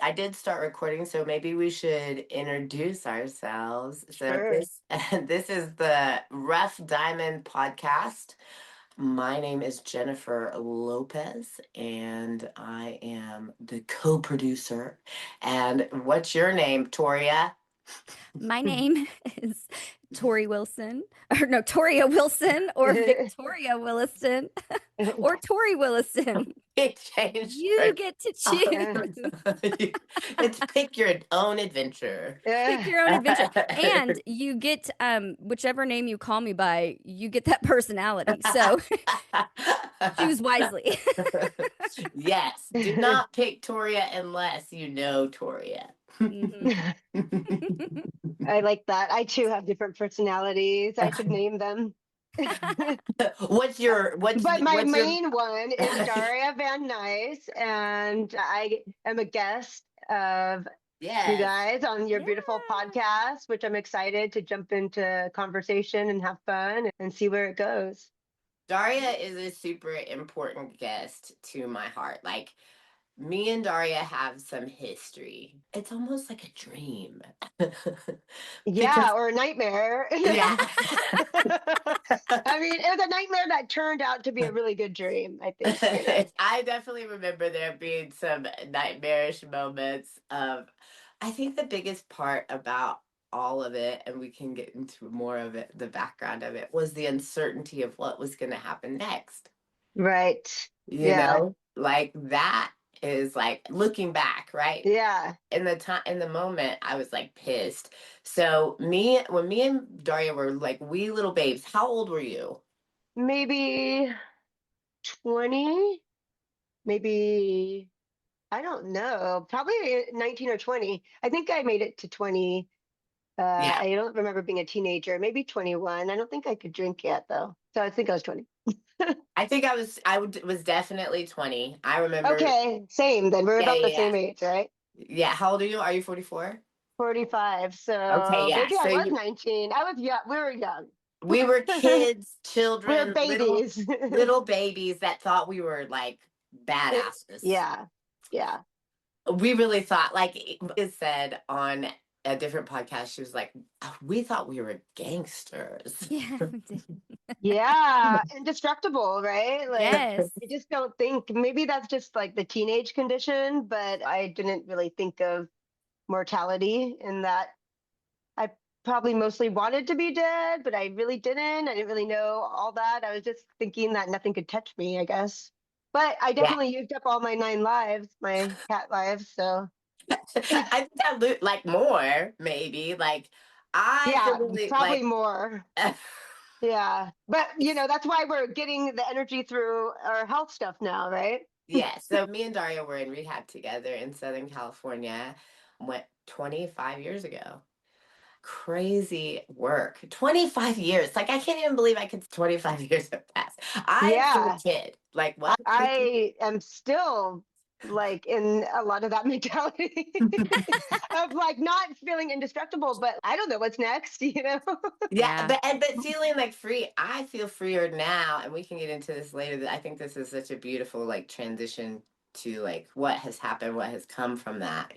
I did start recording, so maybe we should introduce ourselves. So Sure. this is the Rough Diamond podcast. My name is Jennifer Lopez, and I am the co-producer. And what's your name, Toria? My name is Tori Wilson, or no, Toria Wilson, or Victoria Williston, or Tori Williston. It changed. You get to choose. It's pick your own adventure. Pick your own adventure. And you get whichever name you call me by, you get that personality. So choose wisely. Yes, do not pick Toria unless you know Toria. Mhm. I like that. I too have different personalities. I should name them. What's But my what's your main one is Daria Van Nice, and I am a guest of you Yes. guys on your Yeah. beautiful podcast, which I'm excited to jump into conversation and have fun and see where it goes. Daria is a super important guest to my heart. Like, me and Daria have some history. It's almost like a dream. Yeah, Because or a nightmare. yeah. I mean, it was a nightmare that turned out to be a really good dream, I think. I definitely remember there being some nightmarish moments of, I think the biggest part about all of it, and we can get into more of it, the background of it, was the uncertainty of what was going to happen next. Right. You Yeah. know, like that is like looking back, right? Yeah. In the moment, I was like pissed. So when me and Daria were like wee little babes, how old were you? Maybe 20, maybe, I don't know, probably 19 or 20. I think I made it to 20. Yeah. I don't remember being a teenager, maybe 21. I don't think I could drink yet, though. So I think I was 20. Was definitely 20. I remember. Okay, same then. We're Yeah, about yeah, the yeah. same age, right? Yeah, how old are you? Are you 44? 45. Okay, So yeah. maybe I was 19. I was young. We were young. We were kids, We were children, babies. little babies that thought we were like badasses. Yeah. Yeah. We really thought, like it said on a different podcast, she was like, "Oh, we thought we were gangsters." Yeah, we did. Yeah, indestructible, right? Like, Yes. I just don't think maybe that's just like the teenage condition, but I didn't really think of mortality in that. I probably mostly wanted to be dead, but I really didn't. I didn't really know all that. I was just thinking that nothing could touch me, I guess. But I Yeah. definitely used up all my 9 lives, my cat lives. So I think like more, maybe. Like I yeah, really probably like more. Yeah. But that's why we're getting the energy through our health stuff now, right? yeah, so me and Daria were in rehab together in Southern California, went 25 years ago. Crazy work. 25 years. Like I can't even believe 25 years have passed. I'm still a Yeah. kid. Like what? I am still like in a lot of that mentality of like not feeling indestructible, but I don't know what's next. Yeah, Yeah. but feeling like free. I feel freer now, and we can get into this later. I think this is such a beautiful like transition to like what has happened, what has come from that.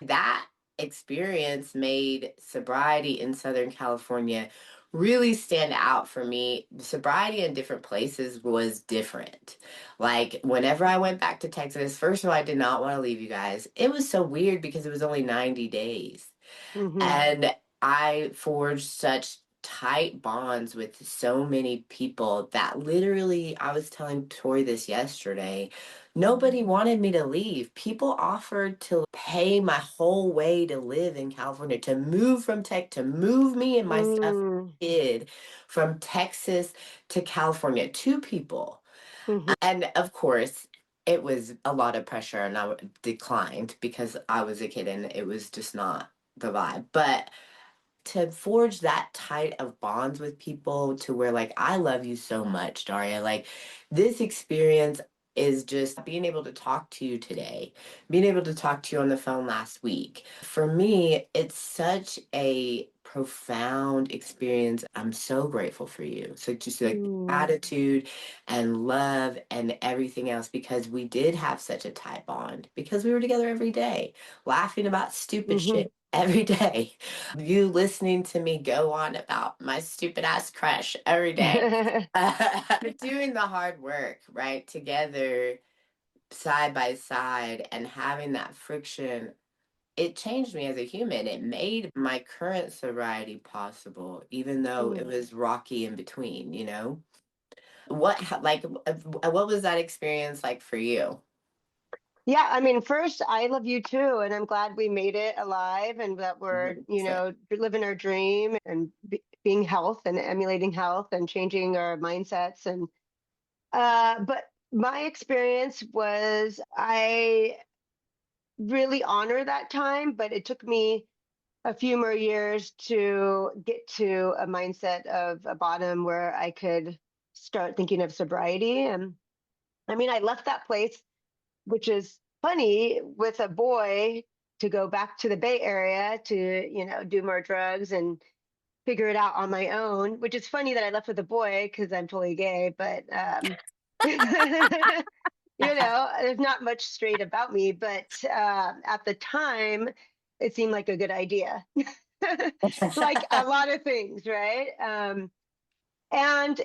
That experience made sobriety in Southern California really stand out for me. Sobriety in different places was different. Like whenever I went back to Texas, first of all, I did not want to leave you guys. It was so weird because it was only 90 days. Hmm. And I forged such tight bonds with so many people that literally, I was telling Tori this yesterday, nobody wanted me to leave. People offered to pay my whole way to live in California, to move to move me and my stuff Mm. kid from Texas to California. Two people. Hmm. And of course, it was a lot of pressure and I declined because I was a kid and it was just not the vibe. But to forge that tight of bonds with people to where like I love you so much, Daria. Like this experience is just being able to talk to you today, being able to talk to you on the phone last week. For me, it's such a profound experience. I'm so grateful for you. So just like Mm, gratitude and love and everything else, because we did have such a tight bond because we were together every day, laughing about stupid hmm shit every day. You listening to me go on about my stupid ass crush every day. Doing the hard work, right? Together, side by side, and having that friction, it changed me as a human. It made my current sobriety possible, even though it Mm. was rocky in between, you know? What was that experience like for you? Yeah, I mean, first, I love you too, and I'm glad we made it alive and that we're, 100%. living our dream and being health and emulating health and changing our mindsets. And but my experience was I really honor that time, but it took me a few more years to get to a mindset of a bottom where I could start thinking of sobriety. And I mean, I left that place, which is funny, with a boy to go back to the Bay Area to, do more drugs and figure it out on my own, which is funny that I left with a boy because I'm totally gay, but there's not much straight about me, but at the time, it seemed like a good idea. Like a lot of things, right? And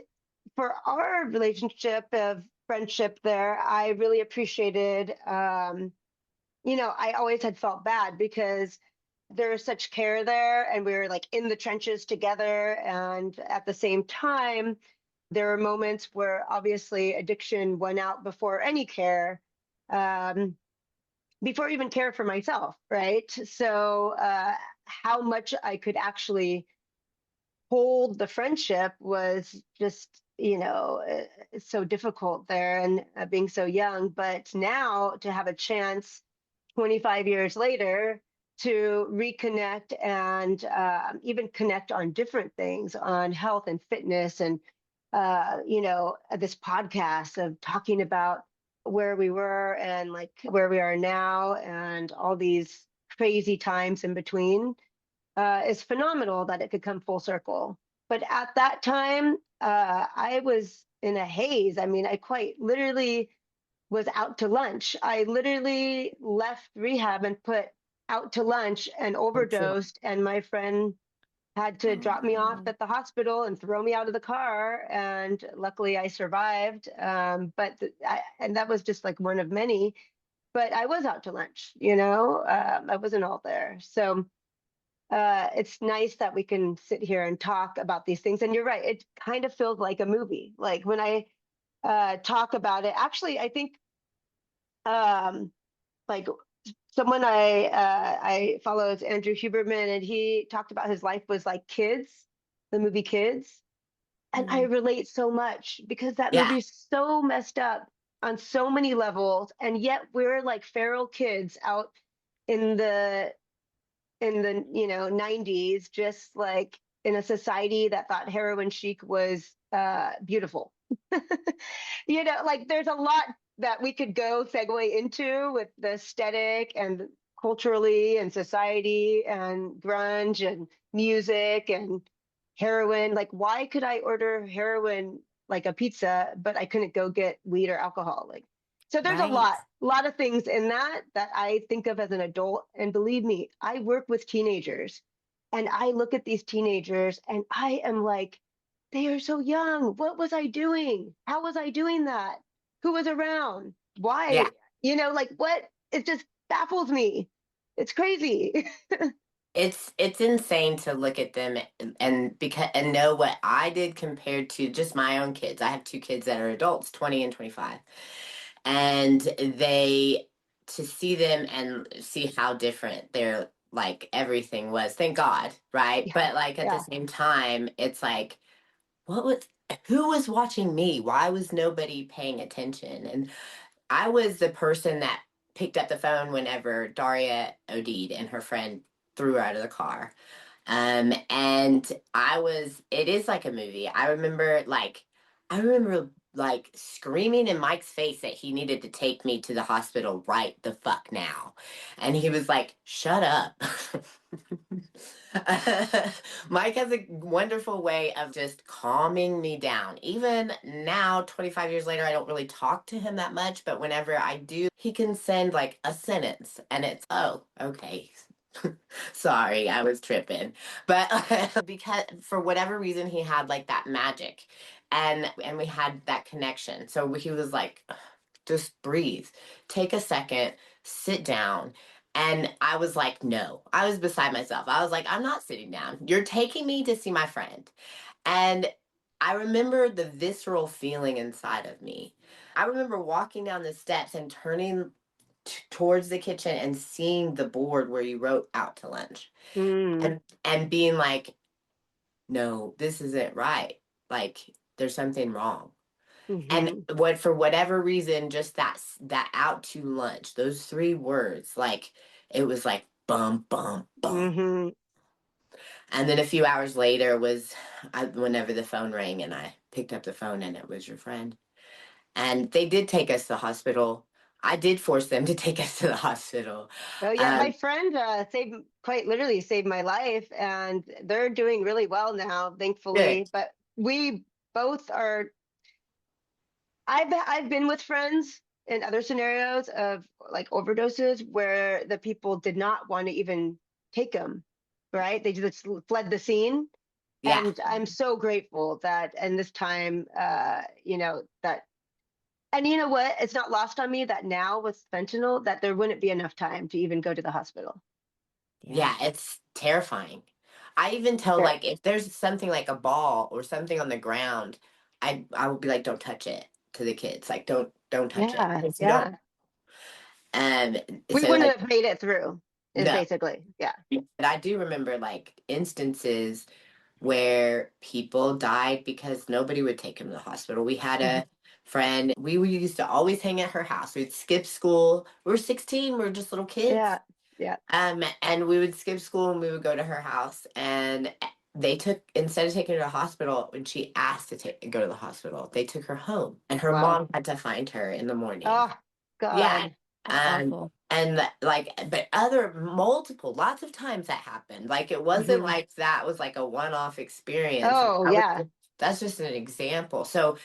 for our relationship of friendship there, I really appreciated, I always had felt bad because there was such care there and we were like in the trenches together. And at the same time, there were moments where obviously addiction went out before any care, um, before even care for myself, right? So, how much I could actually hold the friendship was just, it's so difficult there and being so young. But now to have a chance 25 years later to reconnect and even connect on different things on health and fitness and this podcast of talking about where we were and like where we are now and all these crazy times in between is phenomenal that it could come full circle. But at that time, I was in a haze. I mean, I quite literally was out to lunch. I literally left rehab and put out to lunch and overdosed. And my friend had to Oh drop me off no. at the hospital and throw me out of the car. And luckily, I survived. And that was just like one of many. But I was out to lunch. I wasn't all there. So it's nice that we can sit here and talk about these things. And you're right, it kind of feels like a movie. Like when I talk about it, actually, I think um, like someone I follow is Andrew Huberman, and he talked about his life was like Kids, the movie Kids, and I Mm. relate so much because that Yeah. movie is so messed up on so many levels, and yet we're like feral kids out in the 90s, just like in a society that thought heroin chic was beautiful. Like there's a lot that we could go segue into with the aesthetic and culturally and society and grunge and music and heroin. Like, why could I order heroin like a pizza, but I couldn't go get weed or alcohol? Like, so there's a Right. lot of things in that I think of as an adult. And believe me, I work with teenagers and I look at these teenagers and I am like, they are so young. What was I doing? How was I doing that? Who was around? Yeah. Why? Like what? It just baffles me. It's crazy. It's insane to look at them and know what I did compared to just my own kids. I have two kids that are adults, 20 and 25. And they to see them and see how different their like everything was. Thank God, right? Yeah. But like at the Yeah. same time, it's like what was who was watching me? Why was nobody paying attention? And I was the person that picked up the phone whenever Daria OD'd and her friend threw her out of the car. And it is like a movie. I remember like I remember like screaming in Mike's face that he needed to take me to the hospital right the fuck now. And he was like, shut up. Mike has a wonderful way of just calming me down. Even now, 25 years later, I don't really talk to him that much, but whenever I do, he can send like a sentence and it's, oh, okay. Sorry, I was tripping. But because for whatever reason he had like that magic and we had that connection. So he was like, just breathe. Take a second, sit down. And I was like, no. I was beside myself. I was like, I'm not sitting down. You're taking me to see my friend. And I remember the visceral feeling inside of me. I remember walking down the steps and turning towards the kitchen and seeing the board where you wrote out to lunch Mm, and being like, no, this isn't right. Like there's something wrong. And mm-hmm, what for whatever reason, just that out to lunch, those three words, like it was like bum bum bum. mm-hmm. And then a few hours later whenever the phone rang and I picked up the phone and it was your friend. And they did take us to the hospital. I did force them to take us to the hospital. Oh yeah, my Um, friend saved quite literally saved my life, and they're doing really well now, Good. thankfully. But we both are. I've been with friends in other scenarios of like overdoses where the people did not want to even take them, right? They just fled the scene. Yeah. And I'm so grateful that, and this time, that, and you know what? It's not lost on me that now with fentanyl, that there wouldn't be enough time to even go to the hospital. Yeah. Yeah, it's terrifying. I even tell Yeah. like if there's something like a ball or something on the ground, I will be like, don't touch it to the kids. Like don't touch it. Yeah. Just don't. Yeah. And We so like wouldn't have made it through, is no. basically. Yeah. But I do remember like instances where people died because nobody would take them to the hospital. We had Mhm. a friend, used to always hang at her house. We'd skip school. We were 16, we were just little kids. Yeah. Yeah. And we would skip school and we would go to her house and they took instead of taking her to the hospital when she asked to go to the hospital, they took her home and her Wow. mom had to find her in the morning. Oh, Yeah. God. That's awful. And like but other multiple lots of times that happened. Like it wasn't Hmm. like that was like a one-off experience. Oh, yeah. That's just an example. So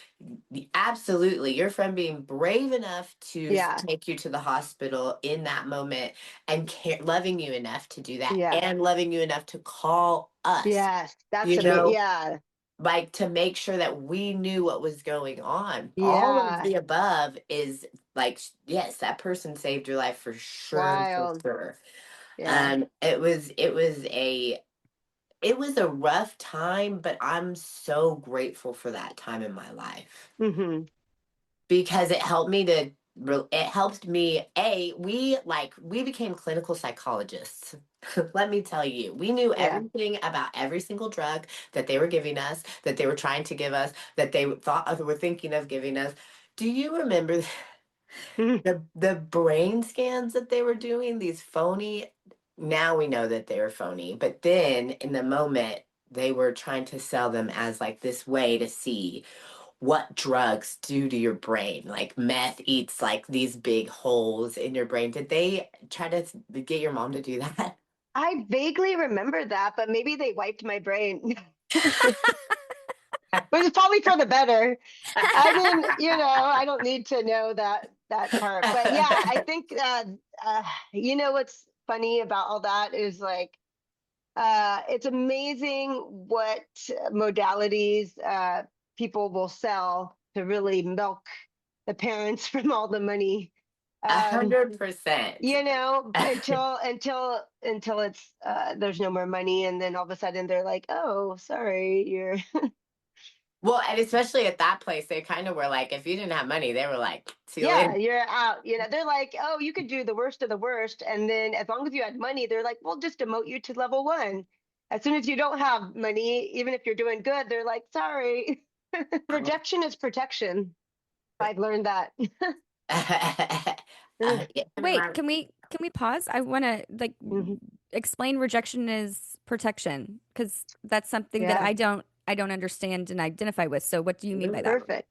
absolutely, your friend being brave enough to Yeah. take you to the hospital in that moment and loving you enough to do that Yeah. and loving you enough to call us, Yes. That's you amazing. know, Yeah. like to make sure that we knew what was going on. All of Yeah. the above is like, yes, that person saved your life for sure, for Wild. sure. Yeah. It was a rough time, but I'm so grateful for that time in my life Hmm. because it helped me we became clinical psychologists. Let me tell you, we knew Yeah. everything about every single drug that they were giving us, that they were trying to give us, that they were thinking of giving us. Do you remember the brain scans that they were doing, these phony? Now we know that they were phony, but then in the moment they were trying to sell them as like this way to see what drugs do to your brain. Like meth eats like these big holes in your brain. Did they try to get your mom to do that? I vaguely remember that, but maybe they wiped my brain. Which is probably for the better. I didn't, I don't need to know that part. But yeah, I think what's funny about all that is like it's amazing what modalities people will sell to really milk the parents from all the money. A Um, 100%. until it's there's no more money, and then all of a sudden they're like, oh, sorry, you're Well, and especially at that place, they kind of were like, if you didn't have money, they were like, see you yeah, later. you're out. They're like, oh, you could do the worst of the worst. And then as long as you had money, they're like, we'll just demote you to level one. As soon as you don't have money, even if you're doing good, they're like, sorry. Rejection is protection. I've learned that. Yeah. Wait, can we pause? I want to like Mhm. explain rejection is protection because that's something that Yeah. I don't I don't understand and identify with. So what do you mean by that? Perfect.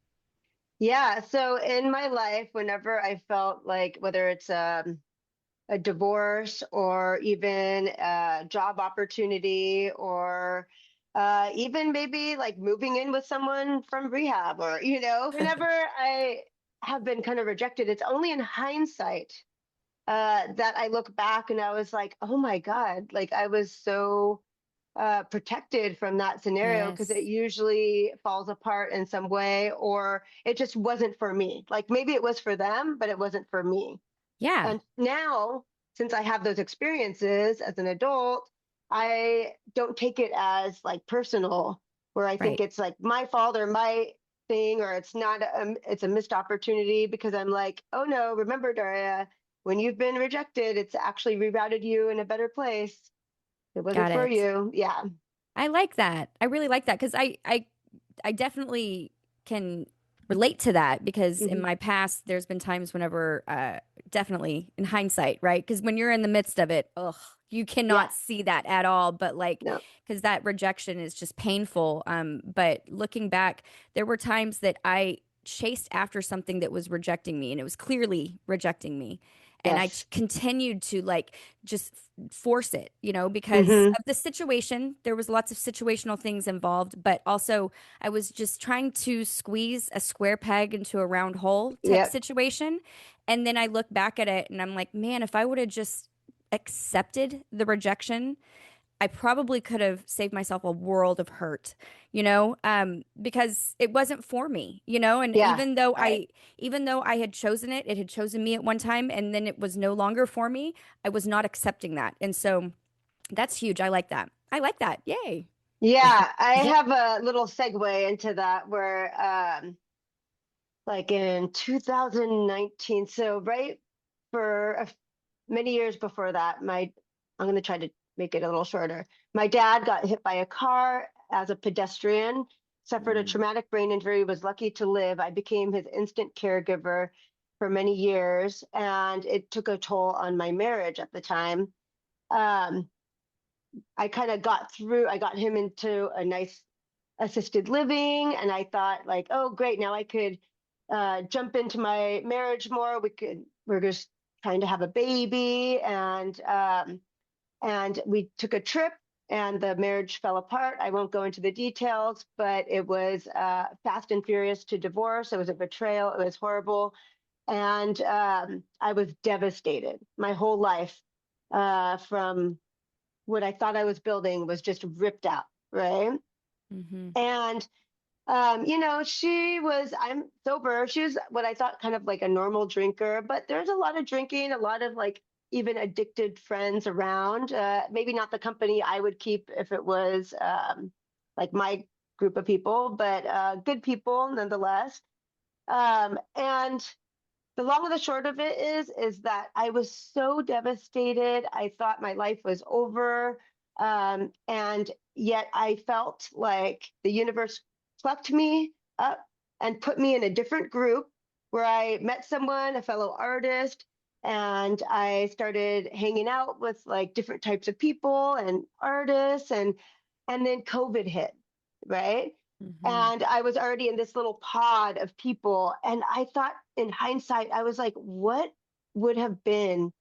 Yeah. So in my life, whenever I felt like whether it's a divorce or even a job opportunity or even maybe like moving in with someone from rehab or, whenever I have been kind of rejected, it's only in hindsight that I look back and I was like, oh my God, like I was so protected from that scenario because it Yes. usually falls apart in some way or it just wasn't for me. Like maybe it was for them, but it wasn't for me. Yeah. And now, since I have those experiences as an adult, I don't take it as like personal, where I think Right. it's like my fault or my thing, or it's not, it's a missed opportunity because I'm like, oh no, remember, Daria, when you've been rejected, it's actually rerouted you in a better place. It wasn't Got for it. you. Yeah. I like that. I really like that because I definitely can relate to that because in Hmm. my past there's been times whenever definitely in hindsight, right? Because when you're in the midst of it, ugh, you Yeah. cannot see that at all. But like, No. because that rejection is just painful. But looking back, there were times that I chased after something that was rejecting me and it was clearly rejecting me. And I Yes. continued to like just force it, because Hmm. of the situation. There was lots of situational things involved, but also I was just trying to squeeze a square peg into a round hole type Yep. situation. And then I look back at it and I'm like, man, if I would have just accepted the rejection, I probably could have saved myself a world of hurt, because it wasn't for me, and Yeah. Right. even though I had chosen it, it had chosen me at one time, and then it was no longer for me. I was not accepting that. And so that's huge. I like that. I like that. Yay. Yeah. I have a little segue into that where, like in 2019. So right for many years before that, I'm going to try to make it a little shorter. My dad got hit by a car as a pedestrian, suffered a Mm, traumatic brain injury, was lucky to live. I became his instant caregiver for many years, and it took a toll on my marriage at the time. Um, I kind of got through, I got him into a nice assisted living, and I thought, like, oh, great, now I could jump into my marriage more. We're just trying to have a baby, and we took a trip, and the marriage fell apart. I won't go into the details, but it was fast and furious to divorce. It was a betrayal. It was horrible, and I was devastated. My whole life, from what I thought I was building, was just ripped out, right? mm-hmm. And I'm sober. She was what I thought kind of like a normal drinker, but there's a lot of drinking, a lot of like even addicted friends around. Maybe not the company I would keep if it was like my group of people, but good people nonetheless. And the long and the short of it is that I was so devastated. I thought my life was over. And yet I felt like the universe plucked me up and put me in a different group where I met someone, a fellow artist, and I started hanging out with like different types of people and artists, and then COVID hit, right? Mm-hmm. And I was already in this little pod of people. And I thought in hindsight, I was like, what would have been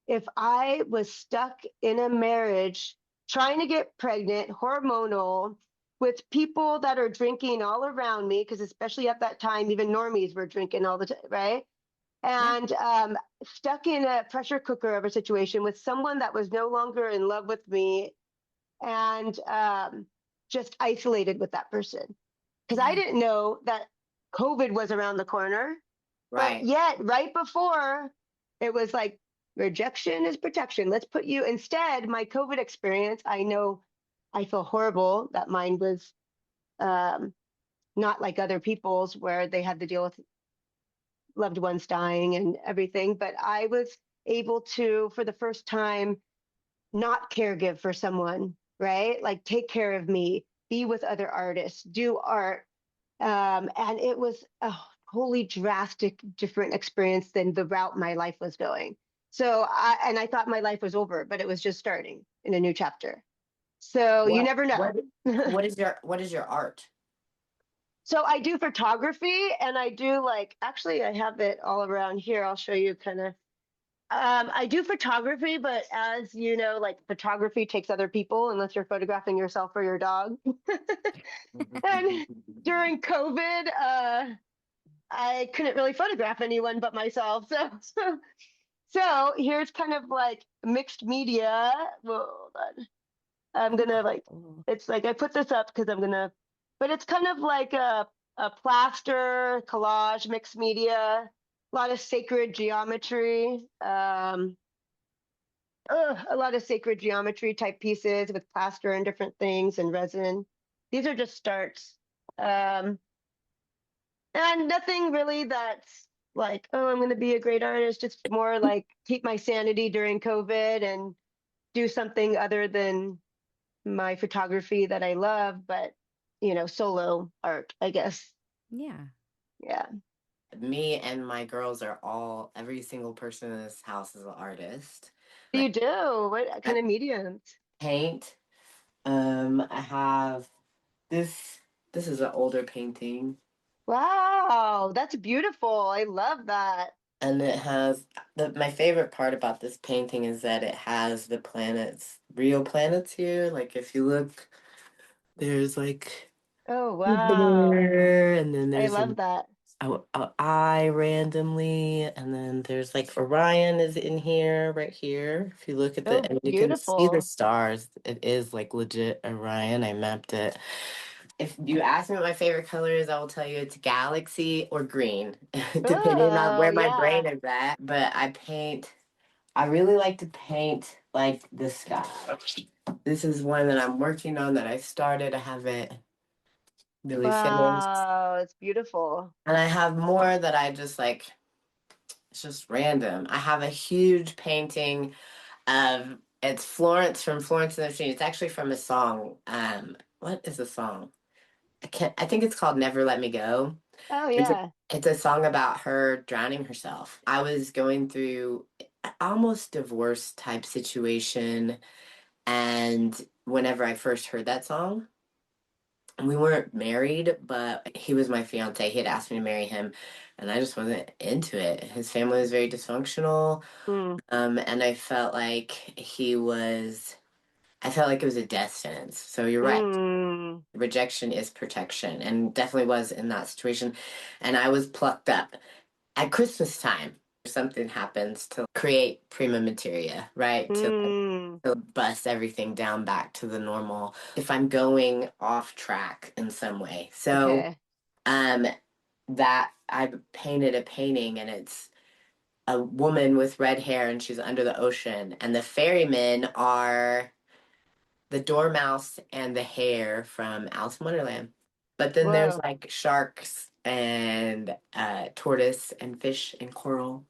if I was stuck in a marriage trying to get pregnant, hormonal, with people that are drinking all around me? Because especially at that time, even normies were drinking all the time, right? Yeah. And stuck in a pressure cooker of a situation with someone that was no longer in love with me, and just isolated with that person because I Yeah. didn't know that COVID was around the corner. But Right. yet, right before, it was like rejection is protection. Let's put you instead. My COVID experience, I know I feel horrible that mine was um, not like other people's where they had to deal with loved ones dying and everything. But I was able to, for the first time, not caregive for someone, right? Like take care of me, be with other artists, do art, and it was a wholly drastic different experience than the route my life was going. So I thought my life was over, but it was just starting in a new chapter. So you What never know. what what is your art? So I do photography and I do like, actually, I have it all around here. I'll show you kind of. I do photography, but as you know, like photography takes other people unless you're photographing yourself or your dog. And during COVID, I couldn't really photograph anyone but myself. So here's kind of like mixed media. Well, hold on. I'm Oh, gonna like, cool. it's like I put this up because I'm gonna, but it's kind of like a plaster collage mixed media, a lot of sacred geometry, a lot of sacred geometry type pieces with plaster and different things and resin. These are just starts. Um, and nothing really that's like, oh, I'm going to be a great artist, just more like keep my sanity during COVID and do something other than my photography that I love, but solo art, I guess. Yeah. Yeah. Me and my girls are all every single person in this house is an artist. You Like do? What I kind of mediums? paint. I have this this is an older painting Wow, that's beautiful. I love that. and it has my favorite part about this painting is that it has the planets, real planets here. Like if you look, there's like Oh, wow. Jupiter, and then I there's love that. a eye randomly, and then there's like Orion is in here, right here. If you look at the, Oh, and you can see the beautiful. stars. It is like legit Orion. I mapped it. If you ask me what my favorite color is, I will tell you it's galaxy or green, depending on Oh, where my yeah. brain is at. But I really like to paint like the sky. This is one that I'm working on that I started. I haven't really finished. Wow, it's beautiful. And I have more that I just like, it's just random. I have a huge painting of, it's Florence from Florence and the Machine. It's actually from a song. What is the song? I think it's called Never Let Me Go. Oh, It's a, yeah. it's a song about her drowning herself. I was going through almost divorce type situation, and whenever I first heard that song, we weren't married, but he was my fiance. He had asked me to marry him, and I just wasn't into it. His family was very dysfunctional, Mm, and I felt like it was a death sentence. So you're right. mm. Rejection is protection, and definitely was in that situation. And I was plucked up at Christmas time. Something happens to create prima materia, right? Mm. To bust everything down back to the normal. If I'm going off track in some way, so Okay. um, that I painted a painting, and it's a woman with red hair, and she's under the ocean, and the ferrymen are the dormouse and the hare from Alice in Wonderland. But then there's Whoa. like sharks and tortoise and fish and coral.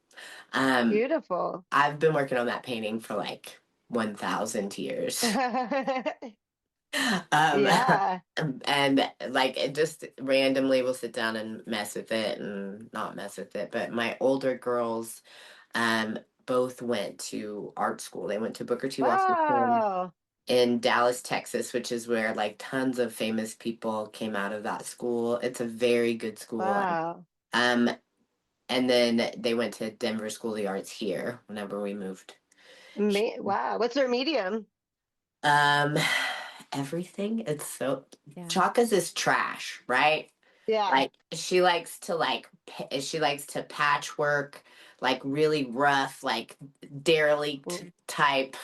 Um, Beautiful. I've been working on that painting for like 1,000 years. Um, Yeah. and like it just randomly will sit down and mess with it and not mess with it. But my older girls um, both went to art school. They went to Booker T. Washington Wow. in Dallas, Texas, which is where like tons of famous people came out of that school. It's a very good school. Wow. Um, and then they went to Denver School of the Arts here whenever we moved. Wow. What's their medium? Um, everything. It's so Yeah. Chaka's is trash, right? Yeah. Like she likes to patchwork, like really rough, like derelict Mm. type.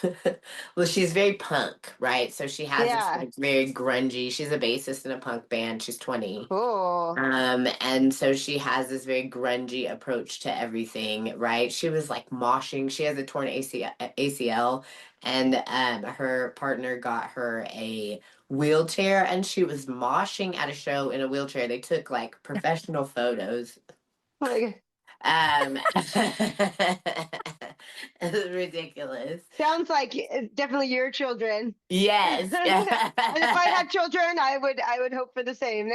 Well, she's very punk, right? So she has this Yeah. like very grungy. She's a bassist in a punk band. She's 20. Cool. And so she has this very grungy approach to everything, right? She was like moshing. She has a torn ACL, and her partner got her a wheelchair, and she was moshing at a show in a wheelchair. They took like professional photos, Like, It's ridiculous. Sounds like definitely your children. Yes. And if I had children, I would hope for the same.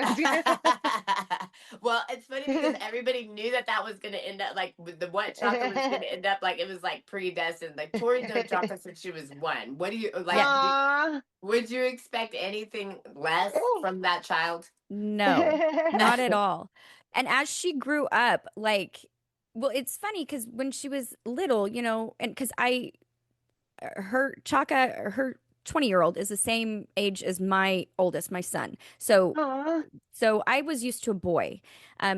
Well, it's funny because everybody knew that that was going to end up like with the what chocolate was going to end up like it was like predestined. Like Tori done chocolate since she was one. What do you like? Yeah. Would you expect anything less from that child? No, not at all. And as she grew up, like, well, it's funny because when she was little, and because her Chaka, her 20-year-old is the same age as my oldest, my son. So, Aw. so I was used to a boy.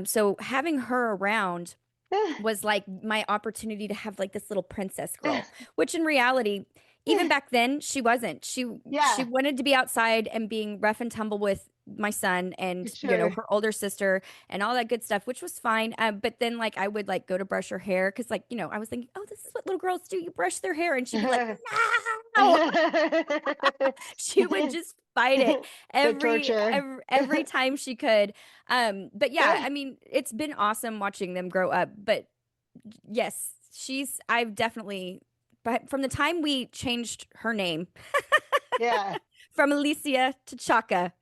So having her around was like my opportunity to have like this little princess girl, which in reality, even back then, she wasn't. She Yeah, wanted to be outside and being rough and tumble with my son and sure. her older sister and all that good stuff, which was fine. But then like I would like go to brush her hair because like I was thinking, oh, this is what little girls do. You brush their hair, and she'd be like, no. She would just fight it The every torture. every time she could. But yeah, I mean, it's been awesome watching them grow up. But yes, I've definitely, but from the time we changed her name Yeah, from Alicia to Chaka,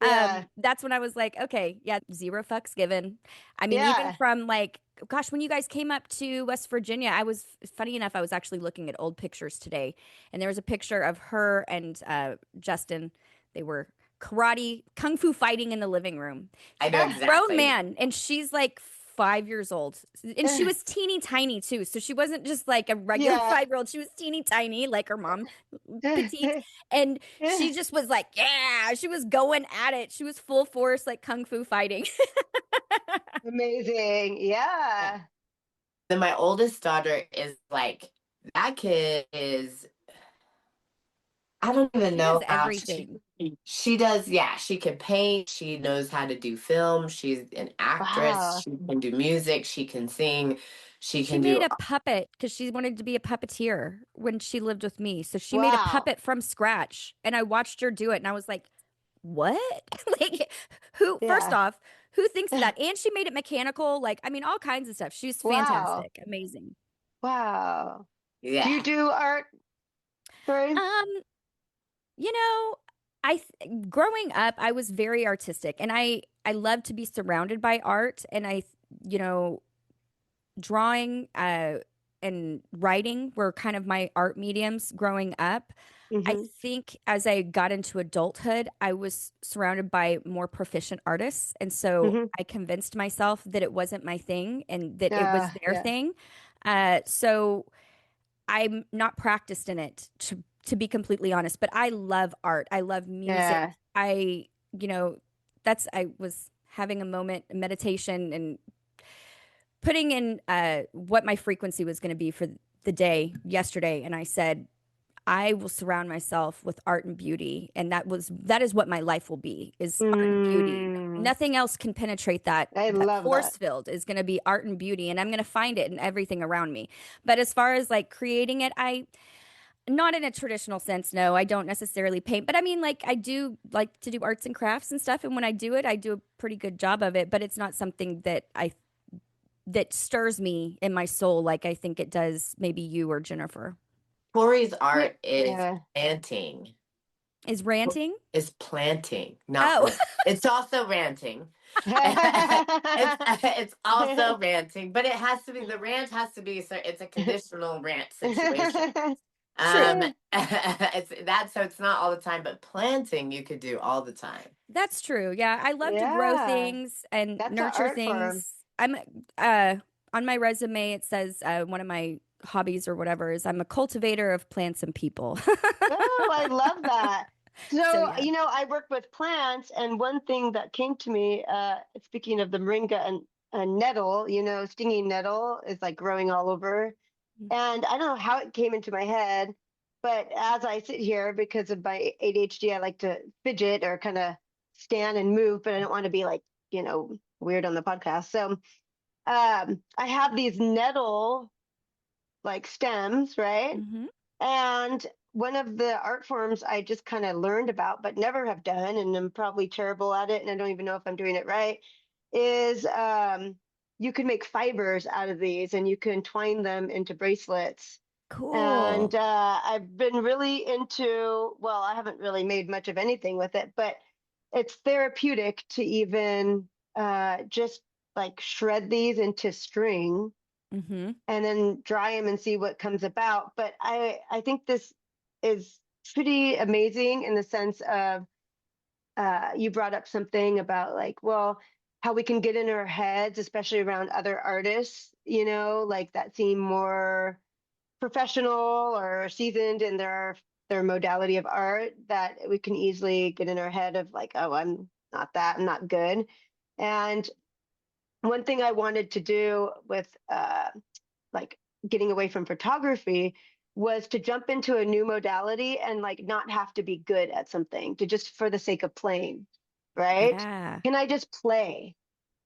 yeah, that's when I was like, okay, yeah, zero fucks given. I mean, even yeah. from like, gosh, when you guys came up to West Virginia, funny enough, I was actually looking at old pictures today, and there was a picture of her and Justin. They were karate, kung fu fighting in the living room. I know Grown exactly. man, and she's like 5 years old, and she was teeny tiny too. So she wasn't just like a regular Yeah. 5-year-old. She was teeny tiny, like her mom, petite, and she just was like, yeah, she was going at it. She was full force, like kung fu fighting. Amazing. Yeah. Yeah. Then my oldest daughter is like that kid is I don't even She does know how everything. she does. Yeah, she can paint. She knows how to do film. She's an actress. Wow. She can do music. She can sing. She She can do. made a puppet because she wanted to be a puppeteer when she lived with me. So she made a Wow. puppet from scratch, and I watched her do it, and I was like, what? Like, who, first Yeah. off, who thinks of that? And she made it mechanical, like, I mean, all kinds of stuff. She's Wow. fantastic, amazing. Wow. Do you Yeah. do art, Tori? Um, you know, growing up, I was very artistic, and I love to be surrounded by art, and you know, drawing and writing were kind of my art mediums growing up. I Mm-hmm. think as I got into adulthood, I was surrounded by more proficient artists. And so Mm-hmm. I convinced myself that it wasn't my thing and that it was their Yeah. thing. So I'm not practiced in it, to be completely honest, but I love art. I love music. Yeah. You know, I was having a moment, meditation, and putting in what my frequency was going to be for the day yesterday. And I said, I will surround myself with art and beauty, and that is what my life will be, is art and beauty. Mm, Nothing else can penetrate I that love that. force field is going to be art and beauty, and I'm going to find it in everything around me. But as far as like creating it, I not in a traditional sense, no, I don't necessarily paint, but I mean like I do like to do arts and crafts and stuff, and when I do it, I do a pretty good job of it, but it's not something that stirs me in my soul like I think it does maybe you or Jennifer. Tori's Yeah. art is Yeah. planting. Is ranting? Is planting, not Oh. it's also ranting. It's also ranting, but it has to be the rant has to be so it's a conditional rant situation. True. It's that so it's not all the time, but planting you could do all the time. That's true. Yeah, I love to grow Yeah. things and That's an nurture art form. things. I'm uh on my resume it says one of my hobbies or whatever is I'm a cultivator of plants and people. Oh, I love that. So So, yeah. I work with plants, and one thing that came to me, speaking of the moringa and nettle, stinging nettle is like growing all over. And I don't know how it came into my head, but as I sit here, because of my ADHD, I like to fidget or kind of stand and move, but I don't want to be like, weird on the podcast. So I have these nettle like stems, right? Hmm. And one of the art forms I just kind of learned about, but never have done, and I'm probably terrible at it, and I don't even know if I'm doing it right, is you can make fibers out of these and you can twine them into bracelets. Cool. And I've been really into, well, I haven't really made much of anything with it, but it's therapeutic to even just like shred these into string Mm-hmm. and then dry them and see what comes about. But I think this is pretty amazing in the sense of you brought up something about like, well, how we can get in our heads, especially around other artists, like that seem more professional or seasoned in their modality of art, that we can easily get in our head of like, oh, I'm not that, I'm not good. And one thing I wanted to do with like getting away from photography was to jump into a new modality and like not have to be good at something, to just for the sake of playing, right? Yeah. Can I just play?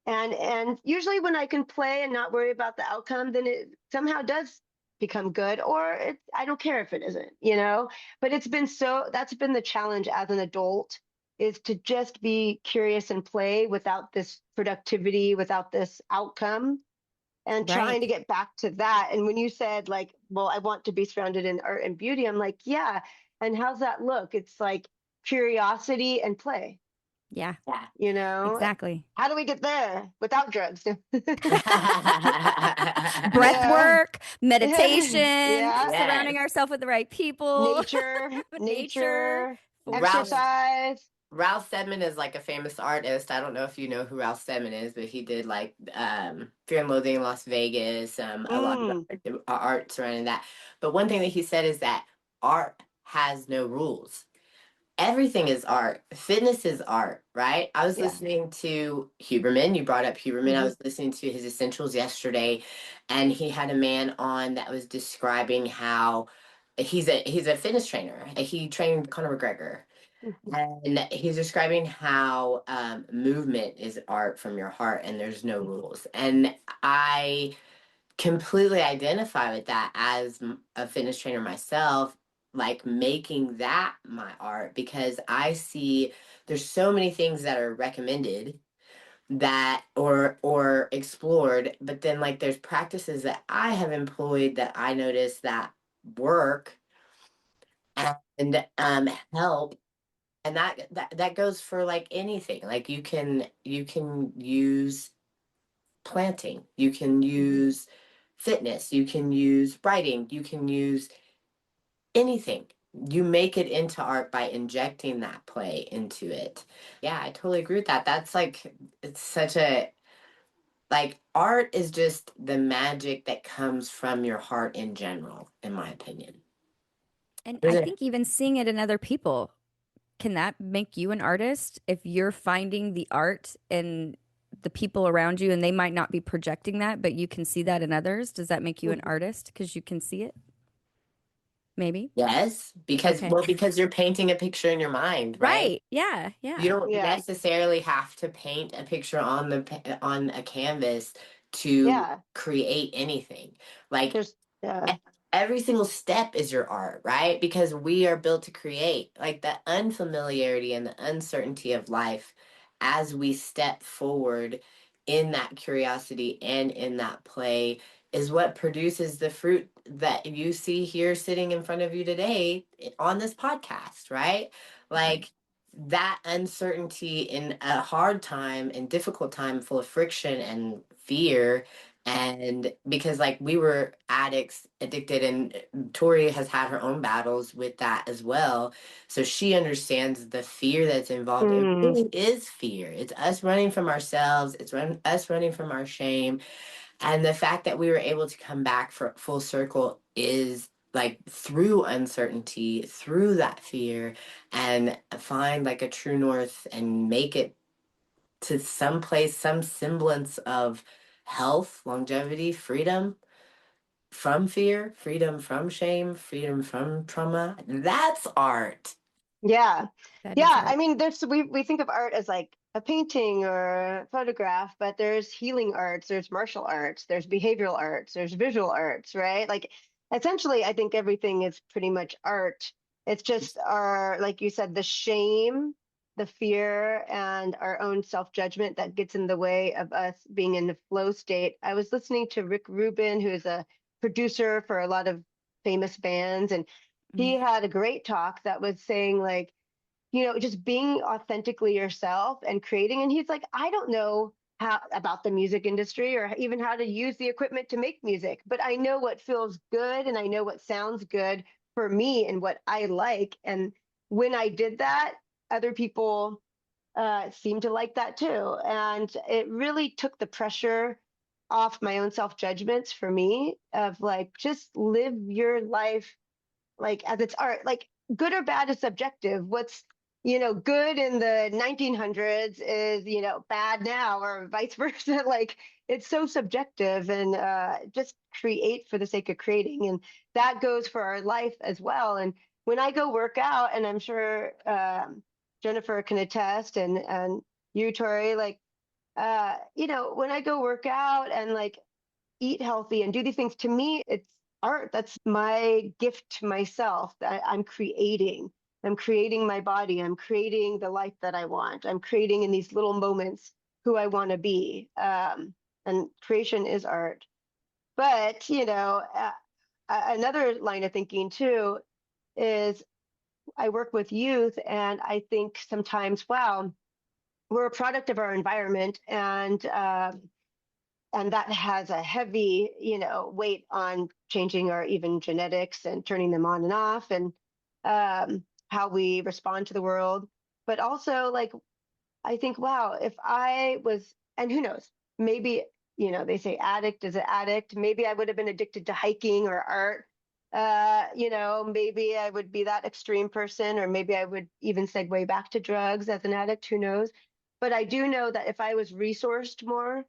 And usually when I can play and not worry about the outcome, then it somehow does become good, or I don't care if it isn't. But that's been the challenge as an adult, is to just be curious and play without this productivity, without this outcome, and trying Right. to get back to that. And when you said like, well, I want to be surrounded in art and beauty, I'm like, yeah. And how's that look? It's like curiosity and play, Yeah. Yeah. you know? Exactly. How do we get there without drugs? Breath Yeah. work, meditation, Yeah. Yes. surrounding ourselves with the right people, Nature, nature, nature, for Ralph sure. exercise. Ralph Steadman is like a famous artist. I don't know if you know who Ralph Steadman is, but he did like Fear and Loathing in Las Vegas, a lot of Mm, art surrounding that. But one thing that he said is that art has no rules. Everything is art. Fitness is art, right? I was yeah. listening to Huberman. You brought up Huberman. I Hmm. was listening to his Essentials yesterday, and he had a man on that was describing how he's a fitness trainer. He trained Conor McGregor, and he's describing how movement is art from your heart, and there's no rules. And I completely identify with that as a fitness trainer myself, like making that my art, because I see there's so many things that are recommended that or explored, but then like there's practices that I have employed that I notice that work and help. And that goes for like anything. Like you can use planting, you can Hmm. use fitness, you can use writing, you can use anything. You make it into art by injecting that play into it. Yeah, I totally agree with that. That's like, it's such a, like, art is just the magic that comes from your heart in general, in my opinion. And Is I it? think even seeing it in other people, can that make you an artist if you're finding the art in the people around you and they might not be projecting that, but you can see that in others? Does that make you an artist because you can see it? Maybe. Yes, because, Okay. well, because you're painting a picture in your mind, right? Right. Yeah. You Yeah. don't Yeah. necessarily have to paint a picture on on a canvas to Yeah. create anything. Like There's, yeah. every single step is your art, right? Because we are built to create. Like the unfamiliarity and the uncertainty of life as we step forward in that curiosity and in that play is what produces the fruit that you see here sitting in front of you today on this podcast, right? Like that uncertainty in a hard time and difficult time full of friction and fear, and because like we were addicts, addicted, and Tori has had her own battles with that as well, so she understands the fear that's involved. It Mm, really is fear. It's us running from ourselves. It's us running from our shame, and the fact that we were able to come back for full circle is like through uncertainty, through that fear, and find like a true north and make it to some place, some semblance of health, longevity, freedom from fear, freedom from shame, freedom from trauma. That's art. Yeah. yeah. That is Yeah. I art. mean, we think of art as like a painting or a photograph, but there's healing arts, there's martial arts, there's behavioral arts, there's visual arts, right? Like essentially, I think everything is pretty much art. It's just our, like you said, the shame the fear and our own self-judgment that gets in the way of us being in the flow state. I was listening to Rick Rubin, who is a producer for a lot of famous bands, and he Mhm. had a great talk that was saying like, just being authentically yourself and creating. And he's like, I don't know how about the music industry or even how to use the equipment to make music, but I know what feels good and I know what sounds good for me and what I like. And when I did that, other people seemed to like that too. And it really took the pressure off my own self judgments for me of like, just live your life like as it's art. Like good or bad is subjective. What's good in the 1900s is bad now, or vice versa. Like it's so subjective, and just create for the sake of creating, and that goes for our life as well. And when I go work out, and I'm sure Jennifer can attest, and you, Tori, like when I go work out and like eat healthy and do these things, to me it's art. That's my gift to myself. I'm creating. I'm creating my body. I'm creating the life that I want. I'm creating in these little moments who I want to be. And creation is art. But another line of thinking too is I work with youth, and I think sometimes, wow, we're a product of our environment, and that has a heavy weight on changing our even genetics and turning them on and off, and how we respond to the world. But also, like, I think, wow, if I was, and who knows, maybe, they say addict is an addict, maybe I would have been addicted to hiking or art. Maybe I would be that extreme person, or maybe I would even segue back to drugs as an addict, who knows. But I do know that if I was resourced more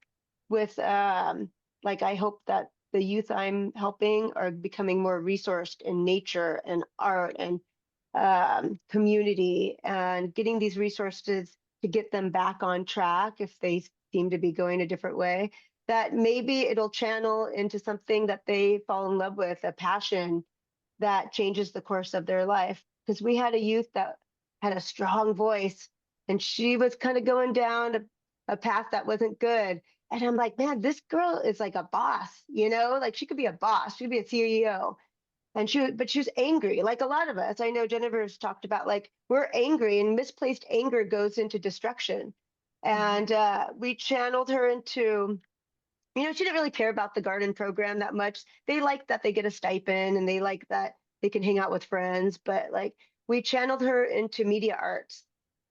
with like, I hope that the youth I'm helping are becoming more resourced in nature and art and community, and getting these resources to get them back on track if they seem to be going a different way, that maybe it'll channel into something that they fall in love with, a passion that changes the course of their life. Because we had a youth that had a strong voice, and she was kind of going down a path that wasn't good. And I'm like, man, this girl is like a boss, like she could be a boss, she could be a CEO. And but she was angry, like a lot of us. I know Jennifer's talked about, like, we're angry, and misplaced anger goes into destruction. Mhm. And we channeled her into, she didn't really care about the garden program that much. They like that they get a stipend, and they like that they can hang out with friends. But like, we channeled her into media arts,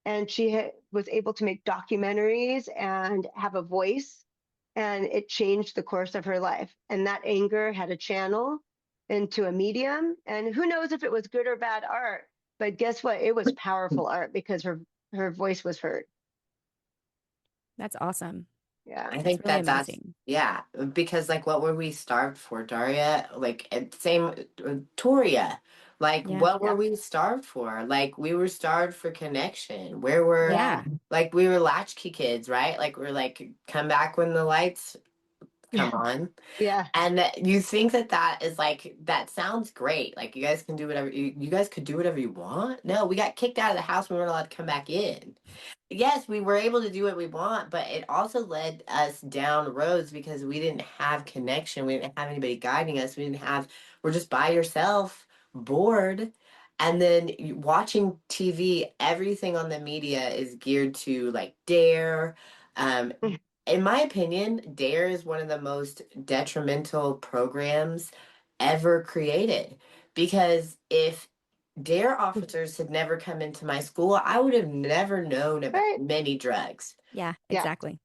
and she was able to make documentaries and have a voice, and it changed the course of her life. And that anger had a channel into a medium. And who knows if it was good or bad art? But guess what? It was powerful art because her voice was heard. That's awesome. Yeah. I That's think really that that's, amazing. yeah, because like what were we starved for, Daria? Like same Toria. Like Yeah. what were Yeah. we starved for? Like we were starved for connection. Where were Yeah. Yeah. like we were latchkey kids, right? Like we're like come back when the lights come on. Yeah. And that you think that that is like that sounds great. Like you guys can do whatever you guys could do whatever you want. No, we got kicked out of the house. We weren't allowed to come back in. Yes, we were able to do what we want, but it also led us down roads because we didn't have connection. We didn't have anybody guiding us. We didn't have, we're just by yourself, bored. And then watching TV, everything on the media is geared to like dare. Um, in my opinion, Dare is one of the most detrimental programs ever created because if Dare officers had never come into my school, I would have never known about Right. many drugs. Yeah, Yeah. exactly.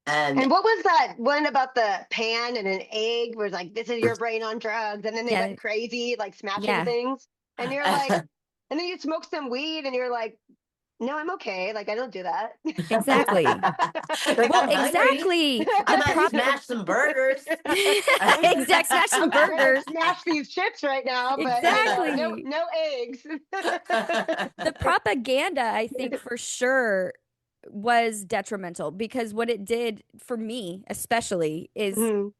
And And what was that one about the pan and an egg where it's like, this is your brain on drugs? And then they Yeah. went crazy, like smashing Yeah, things. And you're like, and then you smoke some weed and you're like, no, I'm okay. Like, I don't do that. exactly. like Well, I'm hungry. exactly. I The might prop smash some burgers. exact smash some I might burgers. smash these chips right now, but no, Exactly. no eggs. The propaganda, I think for sure was detrimental because what it did for me, especially, is Mhm.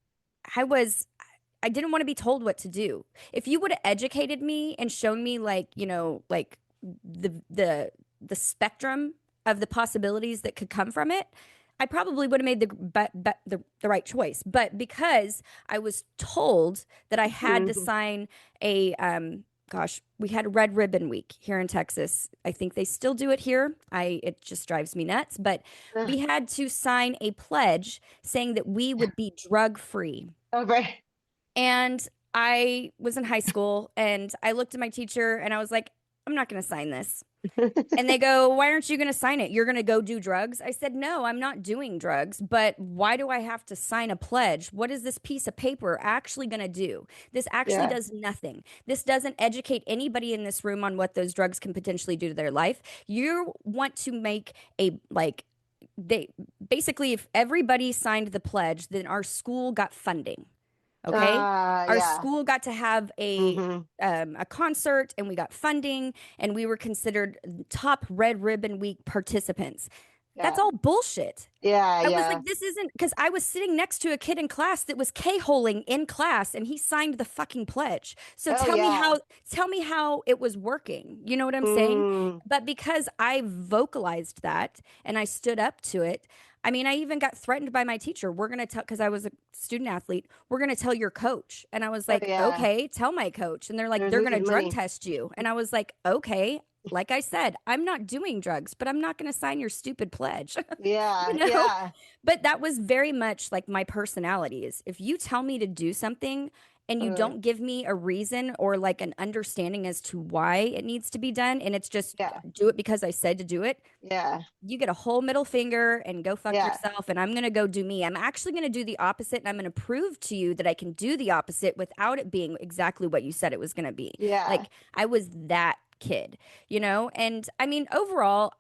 I was I didn't want to be told what to do. If you would have educated me and shown me like, like the spectrum of the possibilities that could come from it, I probably would have made the right choice. But because I was told that I had to Mhm. sign a gosh, we had Red Ribbon Week here in Texas. I think they still do it here. I It just drives me nuts, but we had to sign a pledge saying that we would be drug free. Oh, right. And I was in high school and I looked at my teacher and I was like, I'm not going to sign this. And they go, why aren't you going to sign it? You're going to go do drugs? I said, no, I'm not doing drugs, but why do I have to sign a pledge? What is this piece of paper actually going to do? This actually Yeah. does nothing. This doesn't educate anybody in this room on what those drugs can potentially do to their life. You want to make a, like, they basically, if everybody signed the pledge, then our school got funding. Okay. Our Yeah. school got to have Hmm. a concert and we got funding and we were considered top Red Ribbon Week participants. That's Yeah. all bullshit. Yeah. I was Yeah. like, this isn't because I was sitting next to a kid in class that was K-holing in class and he signed the fucking pledge. So Oh, yeah. tell me how it was working. You know what I'm saying? Mm. But because I vocalized that and I stood up to it, I mean, I even got threatened by my teacher. We're going to tell, because I was a student athlete, we're going to tell your coach. And I was Oh, like, yeah. okay, tell my coach. And they're like, They're they're going to losing drug money. test you. And I was like, okay, like I said, I'm not doing drugs, but I'm not going to sign your stupid pledge. You Yeah. know? Yeah. But that was very much like my personality is if you tell me to do something and you Uh, don't give me a reason or like an understanding as to why it needs to be done, and it's just yeah. do it because I said to do it, Yeah. you get a whole middle finger and go fuck Yeah. yourself. And I'm going to go do me. I'm actually going to do the opposite. And I'm going to prove to you that I can do the opposite without it being exactly what you said it was going to be. Yeah. Like I was that kid, you know? And I mean, overall,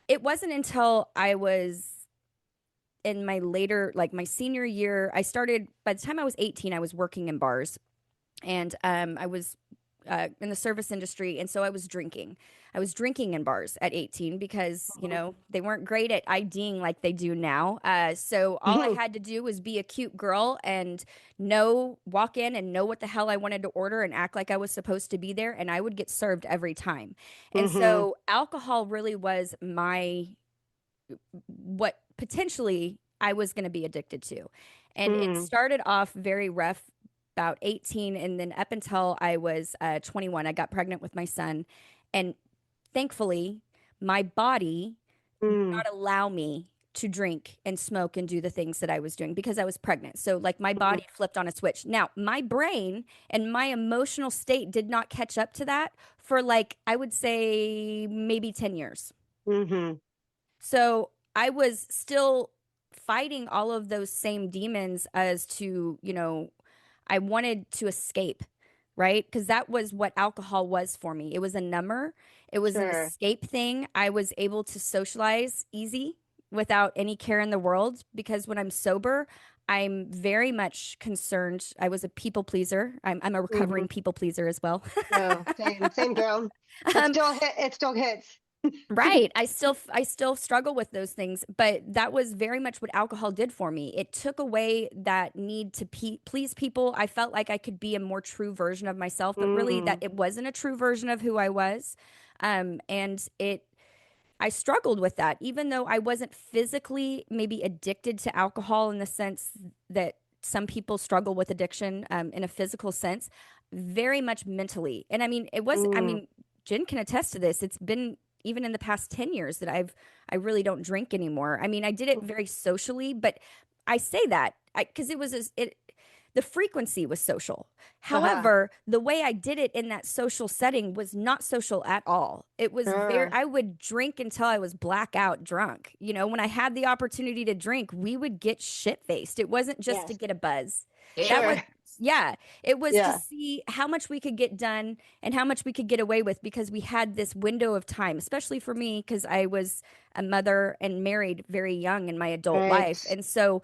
it wasn't until I was in my later, like my senior year, by the time I was 18, I was working in bars and I was in the service industry. And so I was drinking. I was drinking in bars at 18 because, you Mhm. know, they weren't great at IDing like they do now. So all I had to do was be a cute girl and walk in and know what the hell I wanted to order and act like I was supposed to be there. And I would get served every time. And Mhm. so alcohol really was what potentially I was going to be addicted to. And it Mm. started off very rough about 18. And then up until I was 21, I got pregnant with my son. And thankfully, my body would Mm. not allow me to drink and smoke and do the things that I was doing because I was pregnant. So, like, my Mhm. body flipped on a switch. Now, my brain and my emotional state did not catch up to that for, like, I would say maybe 10 years. Mhm. So I was still fighting all of those same demons as to, I wanted to escape, right? Because that was what alcohol was for me. It was a number, it was an Sure. escape thing. I was able to socialize easy without any care in the world because when I'm sober, I'm very much concerned. I was a people pleaser. I'm a Mhm. recovering people pleaser as well. Oh, same, same girl. It um, still hit. It still hits. Right. I still struggle with those things, but that was very much what alcohol did for me. It took away that need to please people. I felt like I could be a more true version of myself, but really that Mm. it wasn't a true version of who I was. And I struggled with that, even though I wasn't physically maybe addicted to alcohol in the sense that some people struggle with addiction in a physical sense, very much mentally. And I mean, I Mm. mean, Jen can attest to this. It's been even in the past 10 years that I really don't drink anymore. I mean, I did it very socially, but I say that because the frequency was social. Uh-huh. However, the way I did it in that social setting was not social at all. Sure. I would drink until I was blackout drunk. You know, when I had the opportunity to drink, we would get shit faced. It wasn't just to Yes. get a buzz. That was, Sure. yeah, it was to Yeah. see how much we could get done and how much we could get away with because we had this window of time, especially for me, because I was a mother and married very young in my adult life. Right. And so,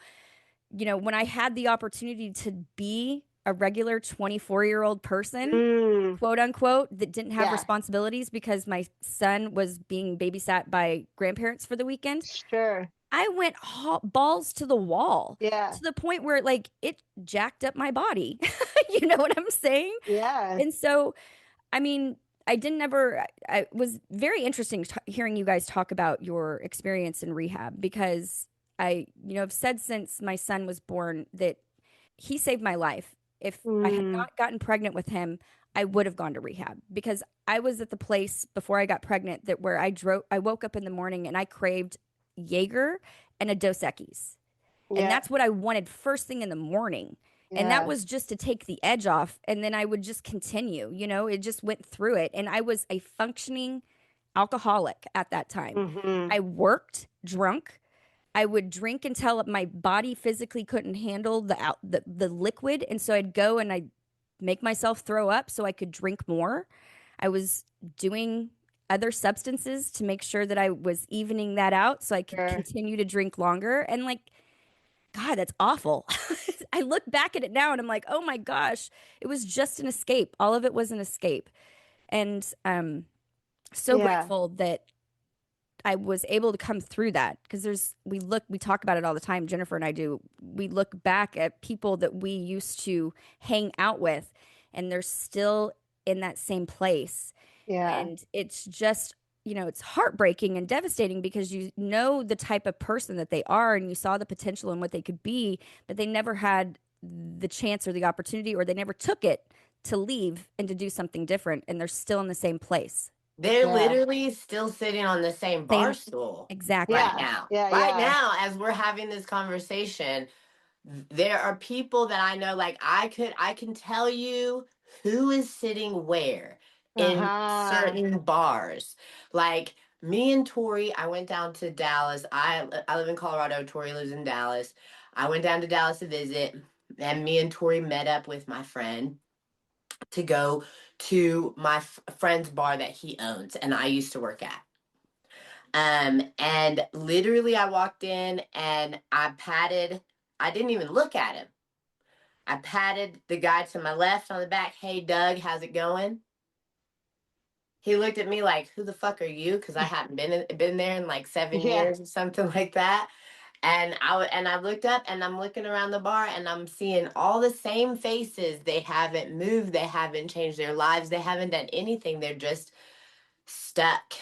when I had the opportunity to be a regular 24-year-old person, Mm. quote unquote, that didn't have Yeah. responsibilities because my son was being babysat by grandparents for the weekend, Sure. I went balls to the wall Yeah. to the point where like it jacked up my body. You know what I'm saying? Yeah. And so, I mean, I didn't ever, I was very interesting hearing you guys talk about your experience in rehab because have said since my son was born that he saved my life. If I had Mm, not gotten pregnant with him, I would have gone to rehab because I was at the place before I got pregnant that where I woke up in the morning and I craved Jaeger and a Dos Equis. And yeah, that's what I wanted first thing in the morning. And that yeah. was just to take the edge off. And then I would just continue, it just went through it. And I was a functioning alcoholic at that time. Hmm. I worked drunk. I would drink until my body physically couldn't handle the liquid. And so I'd go and I'd make myself throw up so I could drink more. I was doing other substances to make sure that I was evening that out so I could Sure. continue to drink longer. And like, God, that's awful. I look back at it now and I'm like, oh my gosh, it was just an escape. All of it was an escape. And so Yeah. grateful that I was able to come through that because we talk about it all the time. Jennifer and I do. We look back at people that we used to hang out with and they're still in that same place. Yeah. And it's just, it's heartbreaking and devastating because you know the type of person that they are and you saw the potential in what they could be, but they never had the chance or the opportunity or they never took it to leave and to do something different. And they're still in the same place. They're Yeah. literally still sitting on the same bar Same, stool right exactly. Yeah. now. Yeah. Right Yeah. now, as we're having this conversation, there are people that I know, like I can tell you who is sitting where in Uh-huh. certain bars. Like me and Tori, I went down to Dallas. I live in Colorado. Tori lives in Dallas. I went down to Dallas to visit, and me and Tori met up with my friend to go to my friend's bar that he owns and I used to work at. And literally I walked in and I didn't even look at him. I patted the guy to my left on the back. Hey, Doug, how's it going? He looked at me like, who the fuck are you? Because I hadn't been there in like seven Yeah. years or something like that. And I looked up and I'm looking around the bar and I'm seeing all the same faces. They haven't moved. They haven't changed their lives. They haven't done anything. They're just stuck.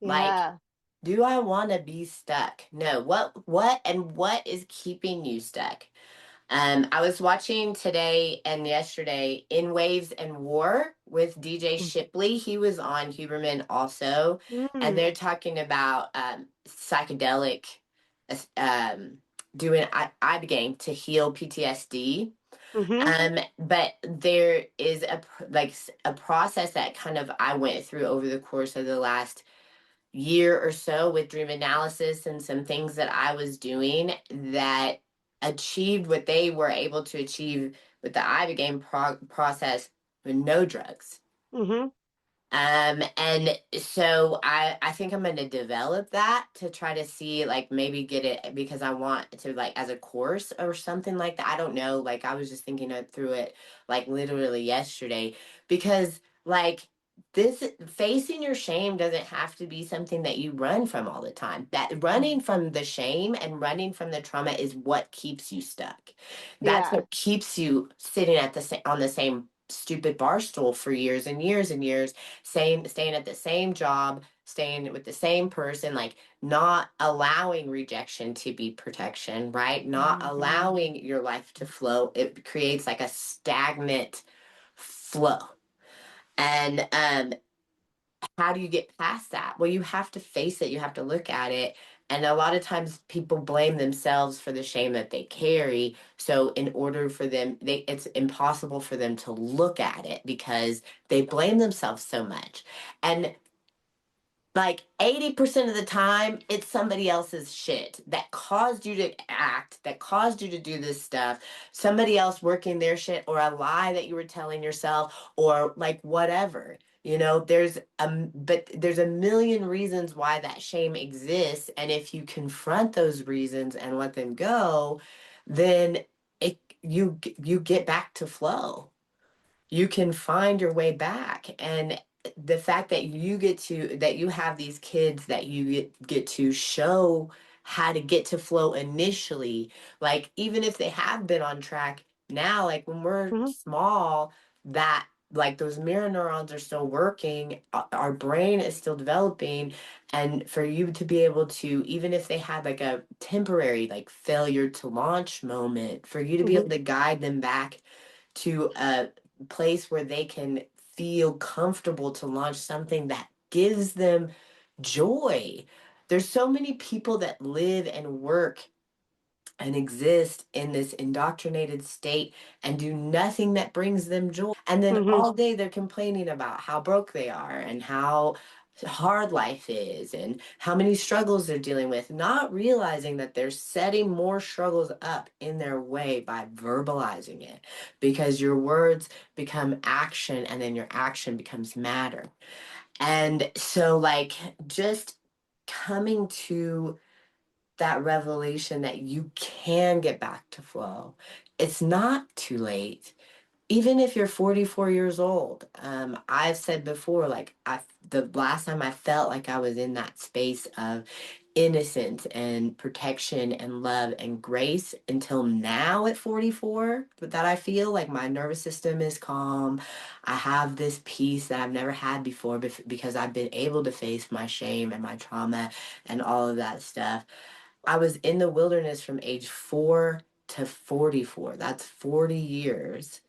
Like, Yeah. do I want to be stuck? No. What is keeping you stuck? I was watching today and yesterday In Waves and War with DJ Shipley. He was on Huberman also, and Mm-hmm. they're talking about psychedelic, um, doing ibogaine to heal PTSD. Mm-hmm. But there is a process that kind of I went through over the course of the last year or so with dream analysis and some things that I was doing that achieved what they were able to achieve with the Ibogaine process with no drugs. Mm-hmm. And so I think I'm going to develop that to try to see, like, maybe get it because I want to, like, as a course or something like that. I don't know. Like, I was just thinking through it, like, literally yesterday because, like, this facing your shame doesn't have to be something that you run from all the time. That running from the shame and running from the trauma is what keeps you stuck. That's Yeah. what keeps you sitting at on the same stupid bar stool for years and years and years, staying at the same job, staying with the same person, like not allowing rejection to be protection, right? Not Mm-hmm. allowing your life to flow. It creates like a stagnant flow. And how do you get past that? Well, you have to face it, you have to look at it. And a lot of times people blame themselves for the shame that they carry. So in order for them, it's impossible for them to look at it because they blame themselves so much. And like 80% of the time, it's somebody else's shit that caused you to act, that caused you to do this stuff. Somebody else working their shit, or a lie that you were telling yourself, or like whatever. But there's a million reasons why that shame exists. And if you confront those reasons and let them go, then you get back to flow. You can find your way back. And the fact that you have these kids that you get to show how to get to flow initially, like even if they have been on track now, like when we're Mm-hmm. small, that like those mirror neurons are still working, our brain is still developing, and for you to be able to, even if they had like a temporary like failure to launch moment, for you to be Hmm. able to guide them back to a place where they can feel comfortable to launch something that gives them joy. There's so many people that live and work and exist in this indoctrinated state and do nothing that brings them joy. And then Hmm. all day they're complaining about how broke they are and how hard life is and how many struggles they're dealing with, not realizing that they're setting more struggles up in their way by verbalizing it, because your words become action and then your action becomes matter. And so, like, just coming to that revelation that you can get back to flow. It's not too late. Even if you're 44 years old, I've said before, like the last time I felt like I was in that space of innocence and protection and love and grace until now at 44, but that I feel like my nervous system is calm. I have this peace that I've never had before because I've been able to face my shame and my trauma and all of that stuff. I was in the wilderness from age 4 to 44. That's 40 years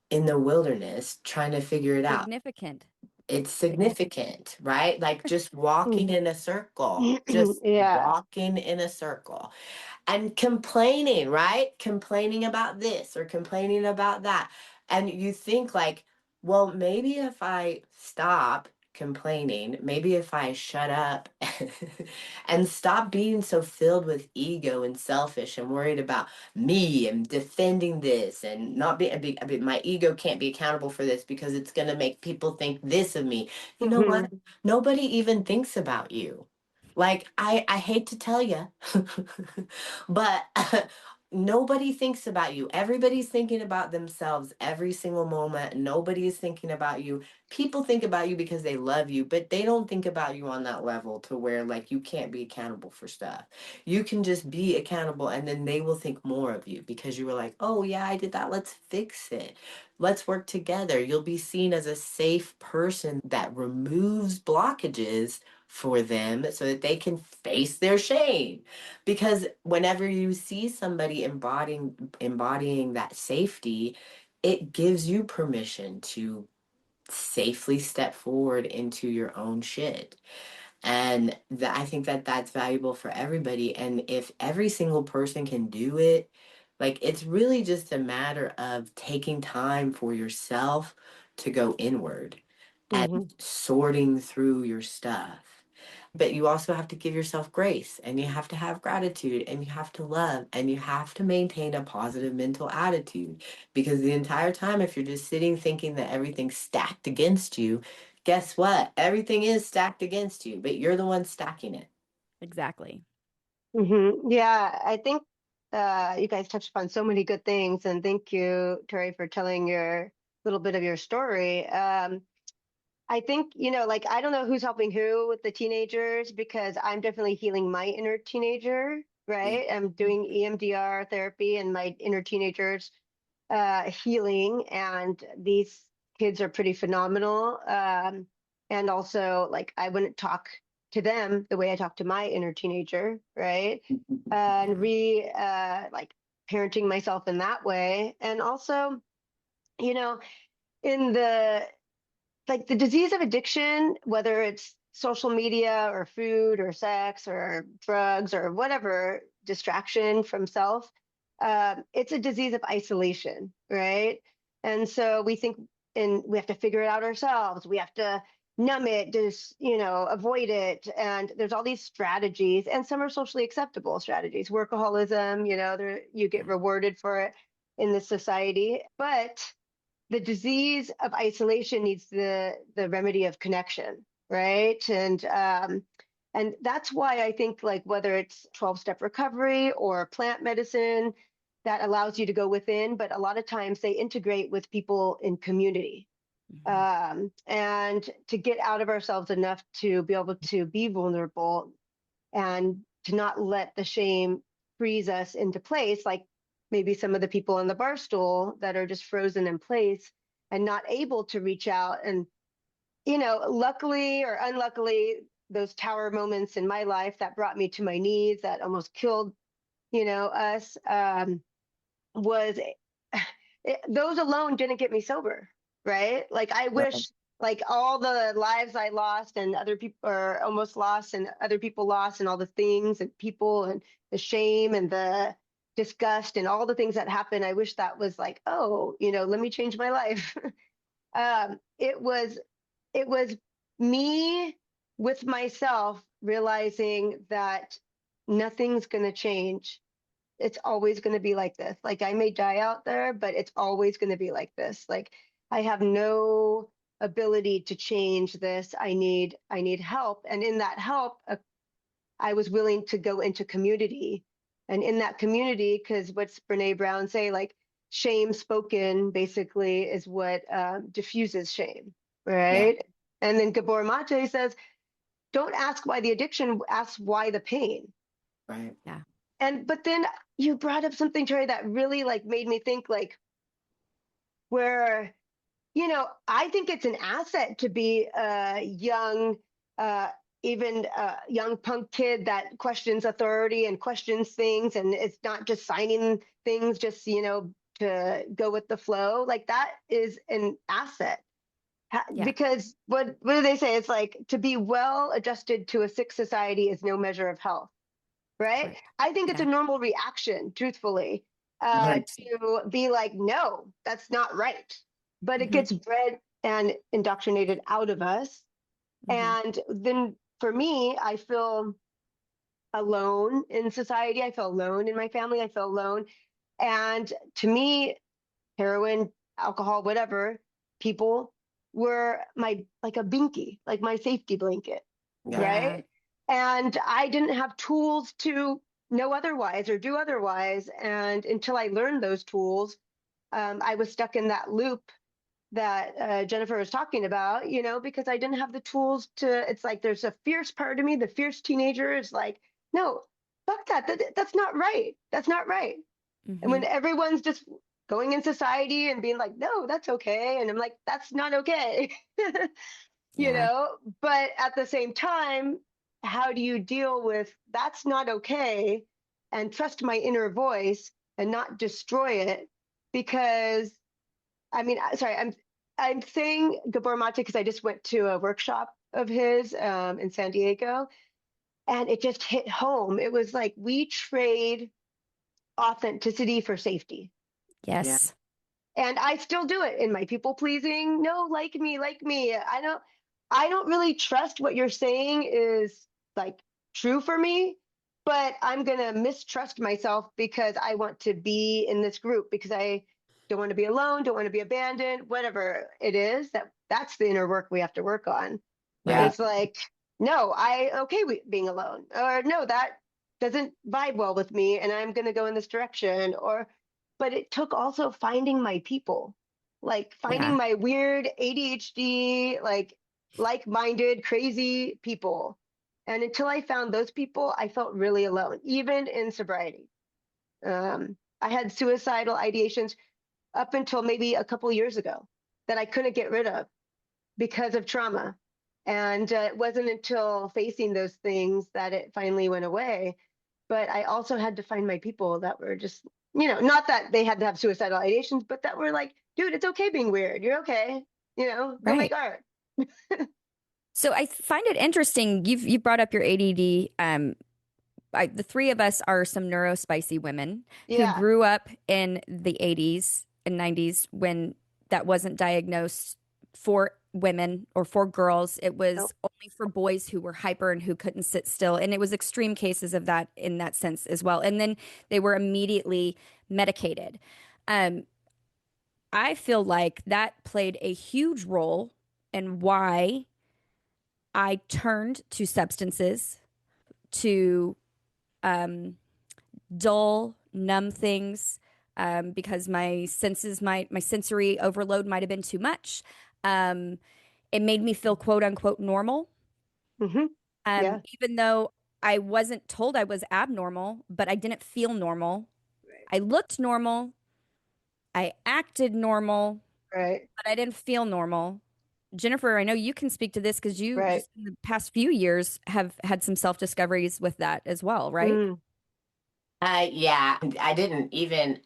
in the wilderness trying to figure it out. Significant. It's significant, right? Like just walking in a circle, just Yeah. walking in a circle and complaining, right? Complaining about this or complaining about that. And you think like, well, maybe if I stop complaining, maybe if I shut up and stop being so filled with ego and selfish and worried about me and defending this and not being, my ego can't be accountable for this because it's going to make people think this of me. You know Hmm. what? Nobody even thinks about you. Like I hate to tell you, but nobody thinks about you. Everybody's thinking about themselves every single moment. Nobody is thinking about you. People think about you because they love you, but they don't think about you on that level to where like you can't be accountable for stuff. You can just be accountable and then they will think more of you because you were like, "Oh yeah, I did that. Let's fix it. Let's work together." You'll be seen as a safe person that removes blockages for them so that they can face their shame. Because whenever you see somebody embodying that safety, it gives you permission to safely step forward into your own shit. And I think that that's valuable for everybody. And if every single person can do it, like it's really just a matter of taking time for yourself to go inward and Hmm. sorting through your stuff. But you also have to give yourself grace and you have to have gratitude and you have to love and you have to maintain a positive mental attitude. Because the entire time, if you're just sitting thinking that everything's stacked against you, guess what? Everything is stacked against you, but you're the one stacking it. Exactly. Yeah, I think you guys touched upon so many good things, and thank you, Terry, for telling your little bit of your story. I think, like I don't know who's helping who with the teenagers because I'm definitely healing my inner teenager, right? I'm doing EMDR therapy and my inner teenagers healing, and these kids are pretty phenomenal. And also, like, I wouldn't talk to them the way I talk to my inner teenager, right? And like parenting myself in that way. And also, you know, in the like the disease of addiction, whether it's social media or food or sex or drugs or whatever distraction from self, it's a disease of isolation, right? And so we think, and we have to figure it out ourselves. We have to numb it, just avoid it. And there's all these strategies, and some are socially acceptable strategies. Workaholism, you get rewarded for it in this society, but the disease of isolation needs the remedy of connection, right? And that's why I think, like, whether it's 12-step recovery or plant medicine that allows you to go within, but a lot of times they integrate with people in community, Mhm. and to get out of ourselves enough to be able to be vulnerable and to not let the shame freeze us into place, like maybe some of the people on the bar stool that are just frozen in place. and not able to reach out. And, luckily or unluckily, those tower moments in my life that brought me to my knees, that almost killed, us, was those alone didn't get me sober, right? Like I Right. wish, like all the lives I lost and other people or almost lost and other people lost and all the things and people and the shame and the disgust and all the things that happened. I wish that was like, oh, let me change my life. It was me with myself realizing that nothing's going to change. It's always going to be like this. Like I may die out there, but it's always going to be like this. Like I have no ability to change this. I need help. And in that help, I was willing to go into community. And in that community, because what's Brene Brown say, like shame spoken basically is what diffuses shame, Yeah. right? And then Gabor Mate says, don't ask why the addiction, ask why the pain. Right. Yeah. And but then you brought up something, Terry, that really like made me think like where, I think it's an asset to be a young, uh, even a young punk kid that questions authority and questions things, and it's not just signing things, just to go with the flow. Like that is an asset. Yeah. Because what do they say? It's like to be well adjusted to a sick society is no measure of health, right? Right. I think it's a Yeah. normal reaction, truthfully, 100%. to be like, no, that's not right. But it Hmm. gets bred and indoctrinated out of us. Hmm. And then for me, I feel alone in society. I feel alone in my family. I feel alone. And to me, heroin, alcohol, whatever, people were my like a binky, like my safety blanket, Yeah. Yeah. right? And I didn't have tools to know otherwise or do otherwise. And until I learned those tools, I was stuck in that loop that Jennifer was talking about, because I didn't have the tools to. It's like there's a fierce part of me, the fierce teenager is like, no, fuck that. That's not right. That's not right. And Hmm. when everyone's just going in society and being like, no, that's okay. And I'm like, that's not okay. Yeah. But at the same time, how do you deal with that's not okay and trust my inner voice and not destroy it? Because I mean, sorry, I'm saying Gabor Mate because I just went to a workshop of his in San Diego, and it just hit home. It was like we trade authenticity for safety. Yeah. Yes. And I still do it in my people pleasing. No, like me. I don't really trust what you're saying is like true for me, but I'm gonna mistrust myself because I want to be in this group because I don't want to be alone, don't want to be abandoned, whatever it is. That's the inner work we have to work on. Yeah. Right. It's like, no, I okay with being alone, or no, that doesn't vibe well with me, and I'm gonna go in this direction, or but it took also finding my people, like finding Yeah. my weird ADHD, like-minded, crazy people. And until I found those people, I felt really alone, even in sobriety. I had suicidal ideations up until maybe a couple years ago that I couldn't get rid of because of trauma. And it wasn't until facing those things that it finally went away. But I also had to find my people that were just, not that they had to have suicidal ideations, but that were like, dude, it's okay being weird. You're okay. Go make Right. art. So I find it interesting. You brought up your ADD. The three of us are some neurospicy women who Yeah. grew up in the 80s and 90s when that wasn't diagnosed for women or for girls. It Nope. was only for boys who were hyper and who couldn't sit still. And it was extreme cases of that in that sense as well. And then they were immediately medicated. Um, I feel like that played a huge role in why I turned to substances to um, dull, numb things because my sensory overload might have been too much. Um, it made me feel quote unquote normal, Hmm. Yeah. even though I wasn't told I was abnormal, but I didn't feel normal. Right. I looked normal. I acted normal. Right. but I didn't feel normal. Jennifer, I know you can speak to this because you Right. just in the past few years have had some self discoveries with that as well, right? Mm. Yeah, I didn't even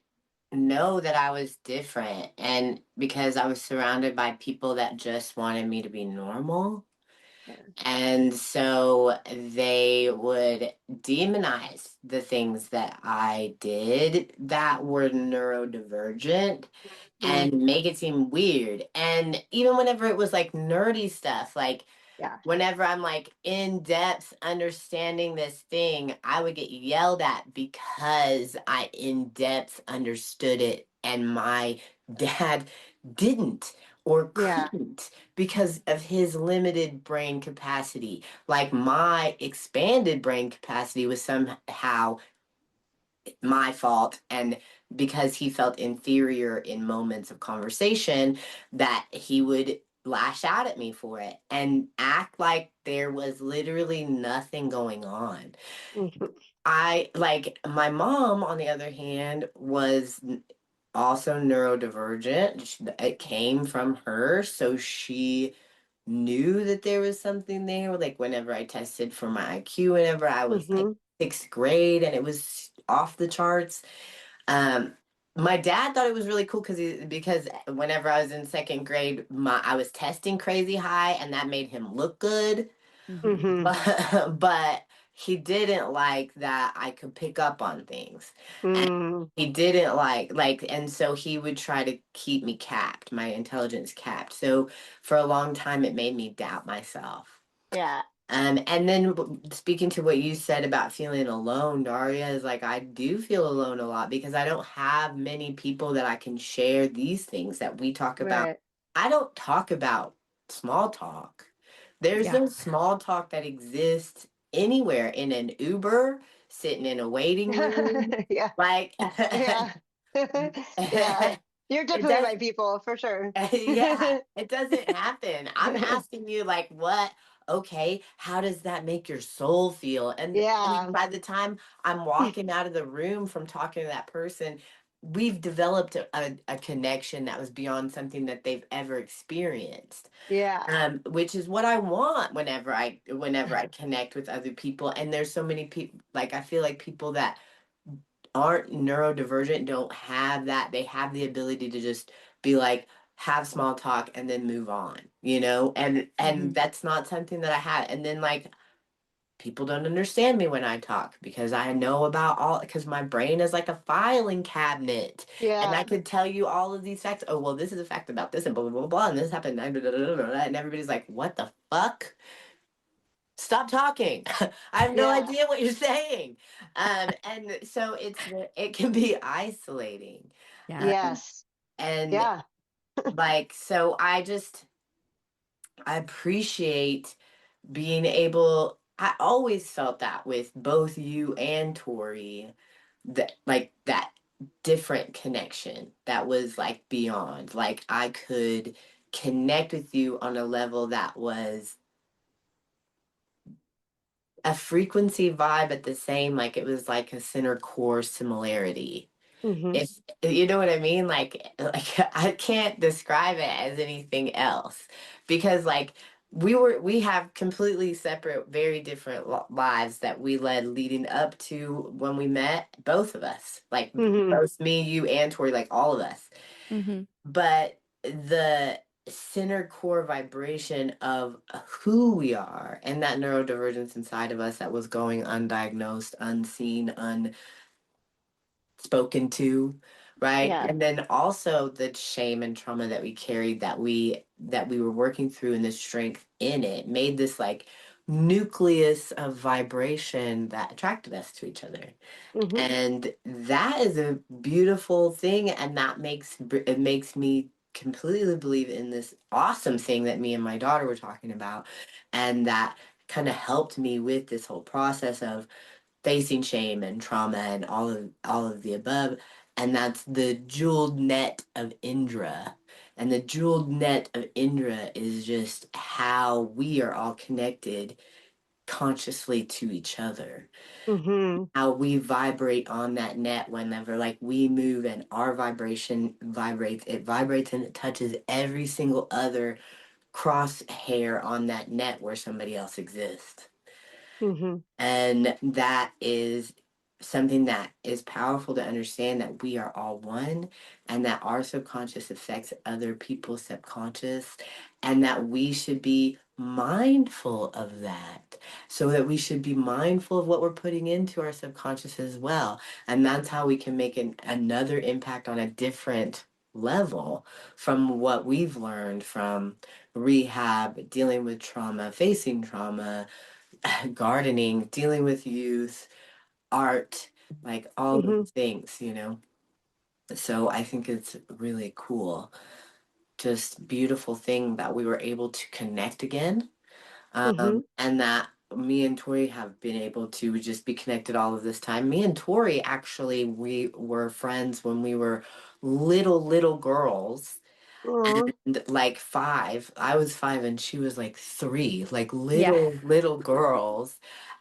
know that I was different. And because I was surrounded by people that just wanted me to be normal. Yeah. And so they would demonize the things that I did that were neurodivergent Mm. and make it seem weird. And even whenever it was like nerdy stuff, like Yeah. whenever I'm like in depth understanding this thing, I would get yelled at because I in depth understood it and my dad didn't or Yeah. couldn't because of his limited brain capacity. Like my expanded brain capacity was somehow my fault, and because he felt inferior in moments of conversation, that he would lash out at me for it and act like there was literally nothing going on. Mhm. I like my mom, on the other hand, was also neurodivergent. It came from her, so she knew that there was something there. Like whenever I tested for my IQ, whenever I was like Mhm. sixth grade and it was off the charts. Um, my dad thought it was really cool because whenever I was in second grade, my I was testing crazy high and that made him look good. Hmm. Mhm. But he didn't like that I could pick up on things. And Mm. he didn't like, and so he would try to keep me capped, my intelligence capped. So for a long time, it made me doubt myself. Yeah. And then speaking to what you said about feeling alone, Daria, is like I do feel alone a lot because I don't have many people that I can share these things that we talk about. Right. I don't talk about small talk. There's Yeah. no small talk that exists anywhere in an Uber, sitting in a waiting room. Yeah. Like, Yeah. Yeah. You're it definitely does. my people for sure. Yeah, it doesn't happen. I'm asking you like what, okay, how does that make your soul feel? And Yeah. by the time I'm walking out of the room from talking to that person, we've developed a connection that was beyond something that they've ever experienced. Yeah. Which is what I want whenever I connect with other people. And there's so many people, like I feel like people that aren't neurodivergent don't have that. They have the ability to just be like, have small talk and then move on, and Hmm. that's not something that I have. And then like people don't understand me when I talk because I know about all because my brain is like a filing cabinet and I Yeah. could tell you all of these facts. Oh, well, this is a fact about this and blah blah blah blah and this happened and, blah, blah, blah, blah, blah, and everybody's like, what the fuck? Stop talking. I have no Yeah. idea what you're saying. And so it can be isolating. Yeah. Yes. And Yeah. like so I appreciate being able I always felt that with both you and Tori, that like that different connection that was like beyond. Like I could connect with you on a level that was a frequency vibe at the same, like it was like a center core similarity. Hmm. If you know what I mean, like I can't describe it as anything else because like we have completely separate, very different lives that we led leading up to when we met, both of us, like Hmm. both me, you, and Tori, like all of us. Hmm. But the center core vibration of who we are and that neurodivergence inside of us that was going undiagnosed, unseen, unspoken to, right? Yeah. And then also the shame and trauma that we carried that we were working through and the strength in it made this like nucleus of vibration that attracted us to each other. Hmm. And that is a beautiful thing, and it makes me completely believe in this awesome thing that me and my daughter were talking about, and that kind of helped me with this whole process of facing shame and trauma and all of the above. And that's the jeweled net of Indra. And the jeweled net of Indra is just how we are all connected consciously to each other. Mm-hmm. How we vibrate on that net whenever like we move and our vibration vibrates, it vibrates and it touches every single other crosshair on that net where somebody else exists. Mm-hmm. And that is something that is powerful to understand, that we are all one and that our subconscious affects other people's subconscious, and that we should be mindful of that. So that we should be mindful of what we're putting into our subconscious as well. And that's how we can make another impact on a different level from what we've learned from rehab, dealing with trauma, facing trauma, gardening, dealing with youth, art, like all Mm-hmm. those things, you know? So I think it's really cool. Just beautiful thing that we were able to connect again. Mm-hmm. And that me and Tori have been able to just be connected all of this time. Me and Tori actually, we were friends when we were little girls, Aw. and like five. I was five and she was like three, like Yeah. little girls.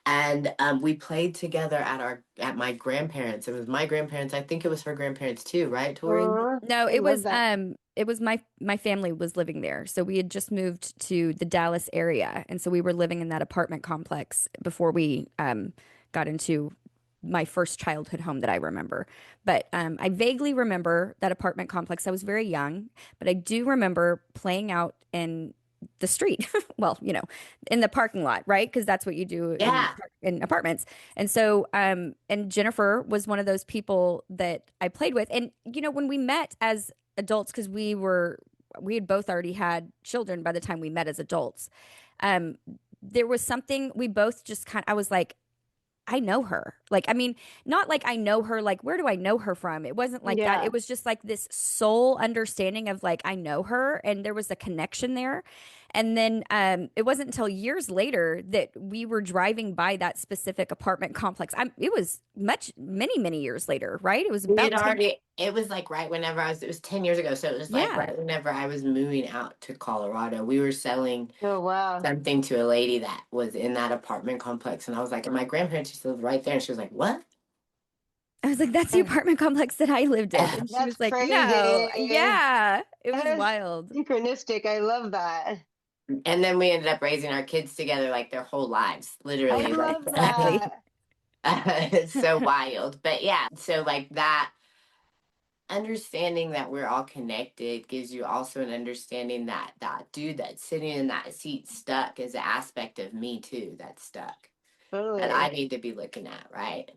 And we played together at my grandparents. It was my grandparents. I think it was her grandparents too, right, Tori? Aw. No, I love that. it was my family was living there. So we had just moved to the Dallas area, and so we were living in that apartment complex before we got into my first childhood home that I remember. But I vaguely remember that apartment complex. I was very young, but I do remember playing out in the street. Well, in the parking lot, right? Because that's what you do Yeah. in apartments. And so, and Jennifer was one of those people that I played with. And, when we met as adults, because we had both already had children by the time we met as adults, um, there was something we both just I was like, I know her. Like, I mean, not like I know her, like, where do I know her from? It wasn't like that. Yeah. It was just like this soul understanding of like, I know her, and there was a connection there. And then it wasn't until years later that we were driving by that specific apartment complex. It was many years later, right? It was We had about 10. already, it was like right whenever it was 10 years ago. So it was like Yeah. right whenever I was moving out to Colorado. We were selling Oh, wow. something to a lady that was in that apartment complex. And I was like, and my grandparents used to live right there. And she was like, what? I was like, that's the apartment complex that I lived in. And she That's was like, no, crazy. yeah, it was That is wild. synchronistic. I love that. And then we ended up raising our kids together like their whole lives, I literally. Like, love Exactly. that. it's so wild. But yeah, so like that understanding that we're all connected gives you also an understanding that that dude that's sitting in that seat stuck is an aspect of me too that's stuck, that I Totally. need to be looking at, right?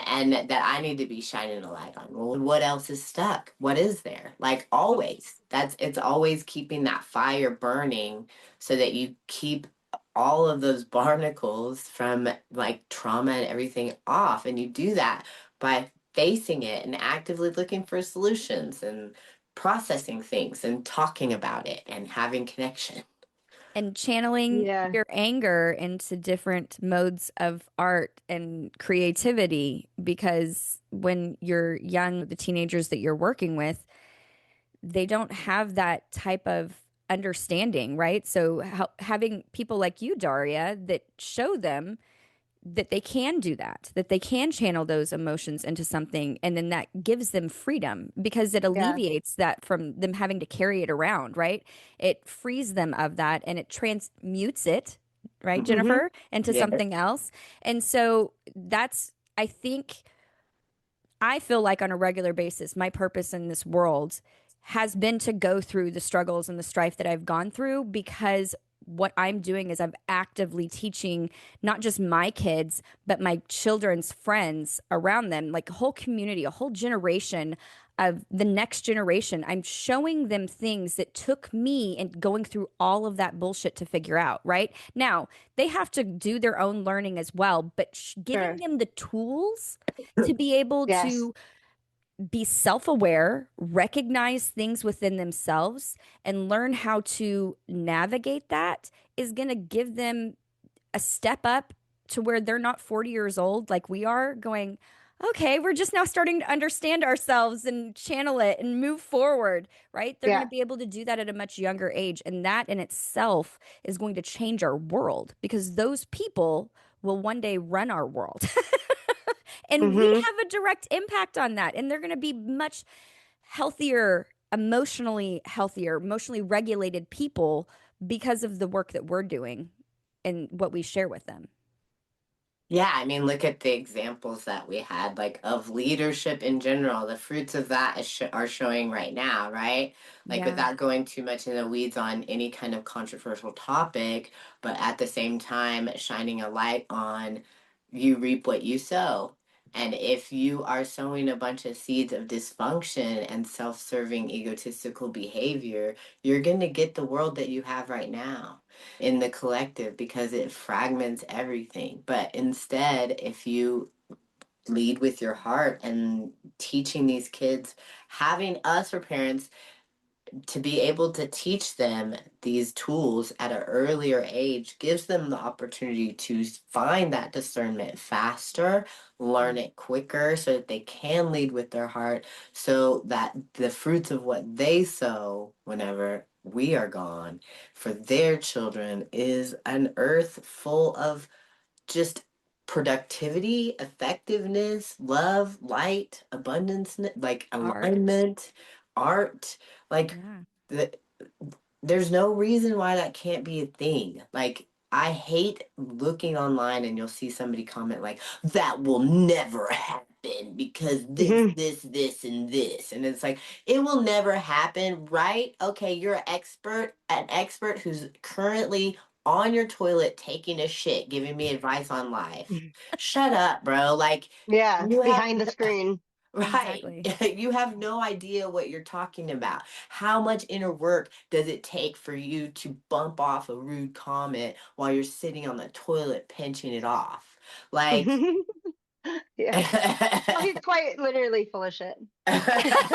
And that I need to be shining a light on. Well, what else is stuck? What is there? Like always, it's always keeping that fire burning so that you keep all of those barnacles from like trauma and everything off. And you do that by facing it and actively looking for solutions and processing things and talking about it and having connection. And channeling Yeah. your anger into different modes of art and creativity, because when you're young, the teenagers that you're working with, they don't have that type of understanding, right? So having people like you, Daria, that show them that they can do that, that they can channel those emotions into something, and then that gives them freedom because it Yeah. alleviates that from them having to carry it around, right? It frees them of that and it transmutes it, right, Mm-hmm. Jennifer, into Yeah. something else. And so that's, I think, I feel like on a regular basis, my purpose in this world has been to go through the struggles and the strife that I've gone through, because what I'm doing is I'm actively teaching not just my kids, but my children's friends around them, like a whole community, a whole generation of the next generation. I'm showing them things that took me and going through all of that bullshit to figure out, right? Now, they have to do their own learning as well, but giving Sure. them the tools to be able Yes. to be self aware, recognize things within themselves, and learn how to navigate that is going to give them a step up to where they're not 40 years old like we are going, okay, we're just now starting to understand ourselves and channel it and move forward, right? They're going to Yeah. be able to do that at a much younger age. And that in itself is going to change our world because those people will one day run our world. And we Hmm. have a direct impact on that. And they're going to be much healthier, emotionally regulated people because of the work that we're doing and what we share with them. Yeah, I mean, look at the examples that we had, like of leadership in general. The fruits of that are showing right now, right? Like, Yeah. without going too much in the weeds on any kind of controversial topic, but at the same time, shining a light on you reap what you sow. And if you are sowing a bunch of seeds of dysfunction and self serving, egotistical behavior, you're going to get the world that you have right now in the collective because it fragments everything. But instead, if you lead with your heart and teaching these kids, having us for parents to be able to teach them these tools at an earlier age gives them the opportunity to find that discernment faster, learn it quicker so that they can lead with their heart, so that the fruits of what they sow whenever we are gone for their children is an earth full of just productivity, effectiveness, love, light, abundance, like Art. alignment, art, like Yeah. the, there's no reason why that can't be a thing. Like, I hate looking online and you'll see somebody comment like that will never happen because this and this, and it's like it will never happen, right? Okay, you're an expert who's currently on your toilet taking a shit giving me advice on life. Shut up, bro. Like, Yeah. you have Behind the screen. right. Exactly. You have no idea what you're talking about. How much inner work does it take for you to bump off a rude comment while you're sitting on the toilet pinching it off? Like, Yeah. Well, he's quite literally full of shit. like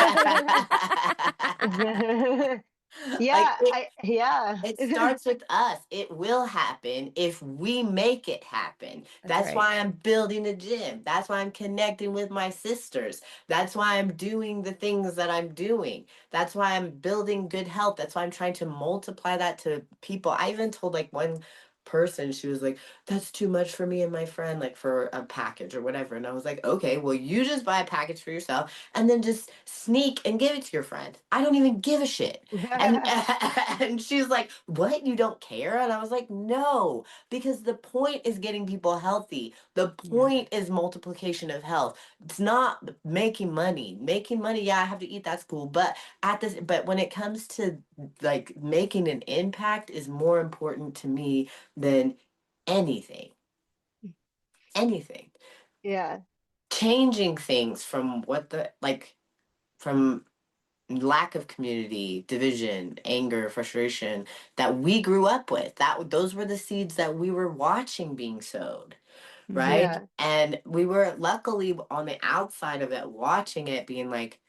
Yeah, yeah. it starts with us. It will happen if we make it happen. That's That's right. why I'm building a gym. That's why I'm connecting with my sisters. That's why I'm doing the things that I'm doing. That's why I'm building good health. That's why I'm trying to multiply that to people. I even told like one person, she was like, that's too much for me and my friend, like for a package or whatever. And I was like, okay, well, you just buy a package for yourself and then just sneak and give it to your friend. I don't even give a shit. And and she's like, "What? You don't care?" And I was like, "No, because the point is getting people healthy. The Yeah. point is multiplication of health. It's not making money. Making money, yeah, I have to eat, that's cool. But when it comes to like making an impact is more important to me than anything. Anything. Yeah. Changing things from from lack of community, division, anger, frustration that we grew up with. Those were the seeds that we were watching being sowed, Hmm. right? Yeah. And we were luckily on the outside of it watching it being like,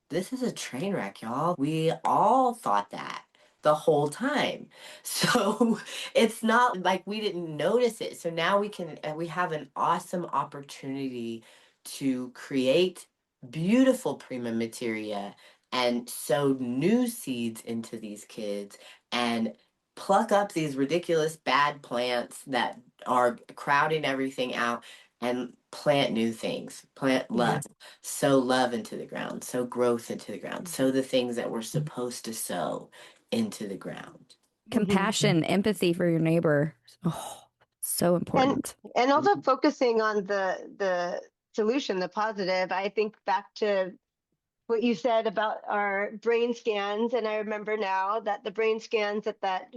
this is a train wreck, y'all. We all thought that the whole time. So it's not like we didn't notice it. So now we have an awesome opportunity to create beautiful prima materia and sow new seeds into these kids and pluck up these ridiculous bad plants that are crowding everything out and plant new things, plant Yeah. love, sow love into the ground, sow growth into the ground, sow the things that we're supposed to sow into the ground. Mhm. Compassion, empathy for your neighbor. Oh, so And important. and also Mhm. focusing on the solution, the positive. I think back to what you said about our brain scans, and I remember now that the brain scans at that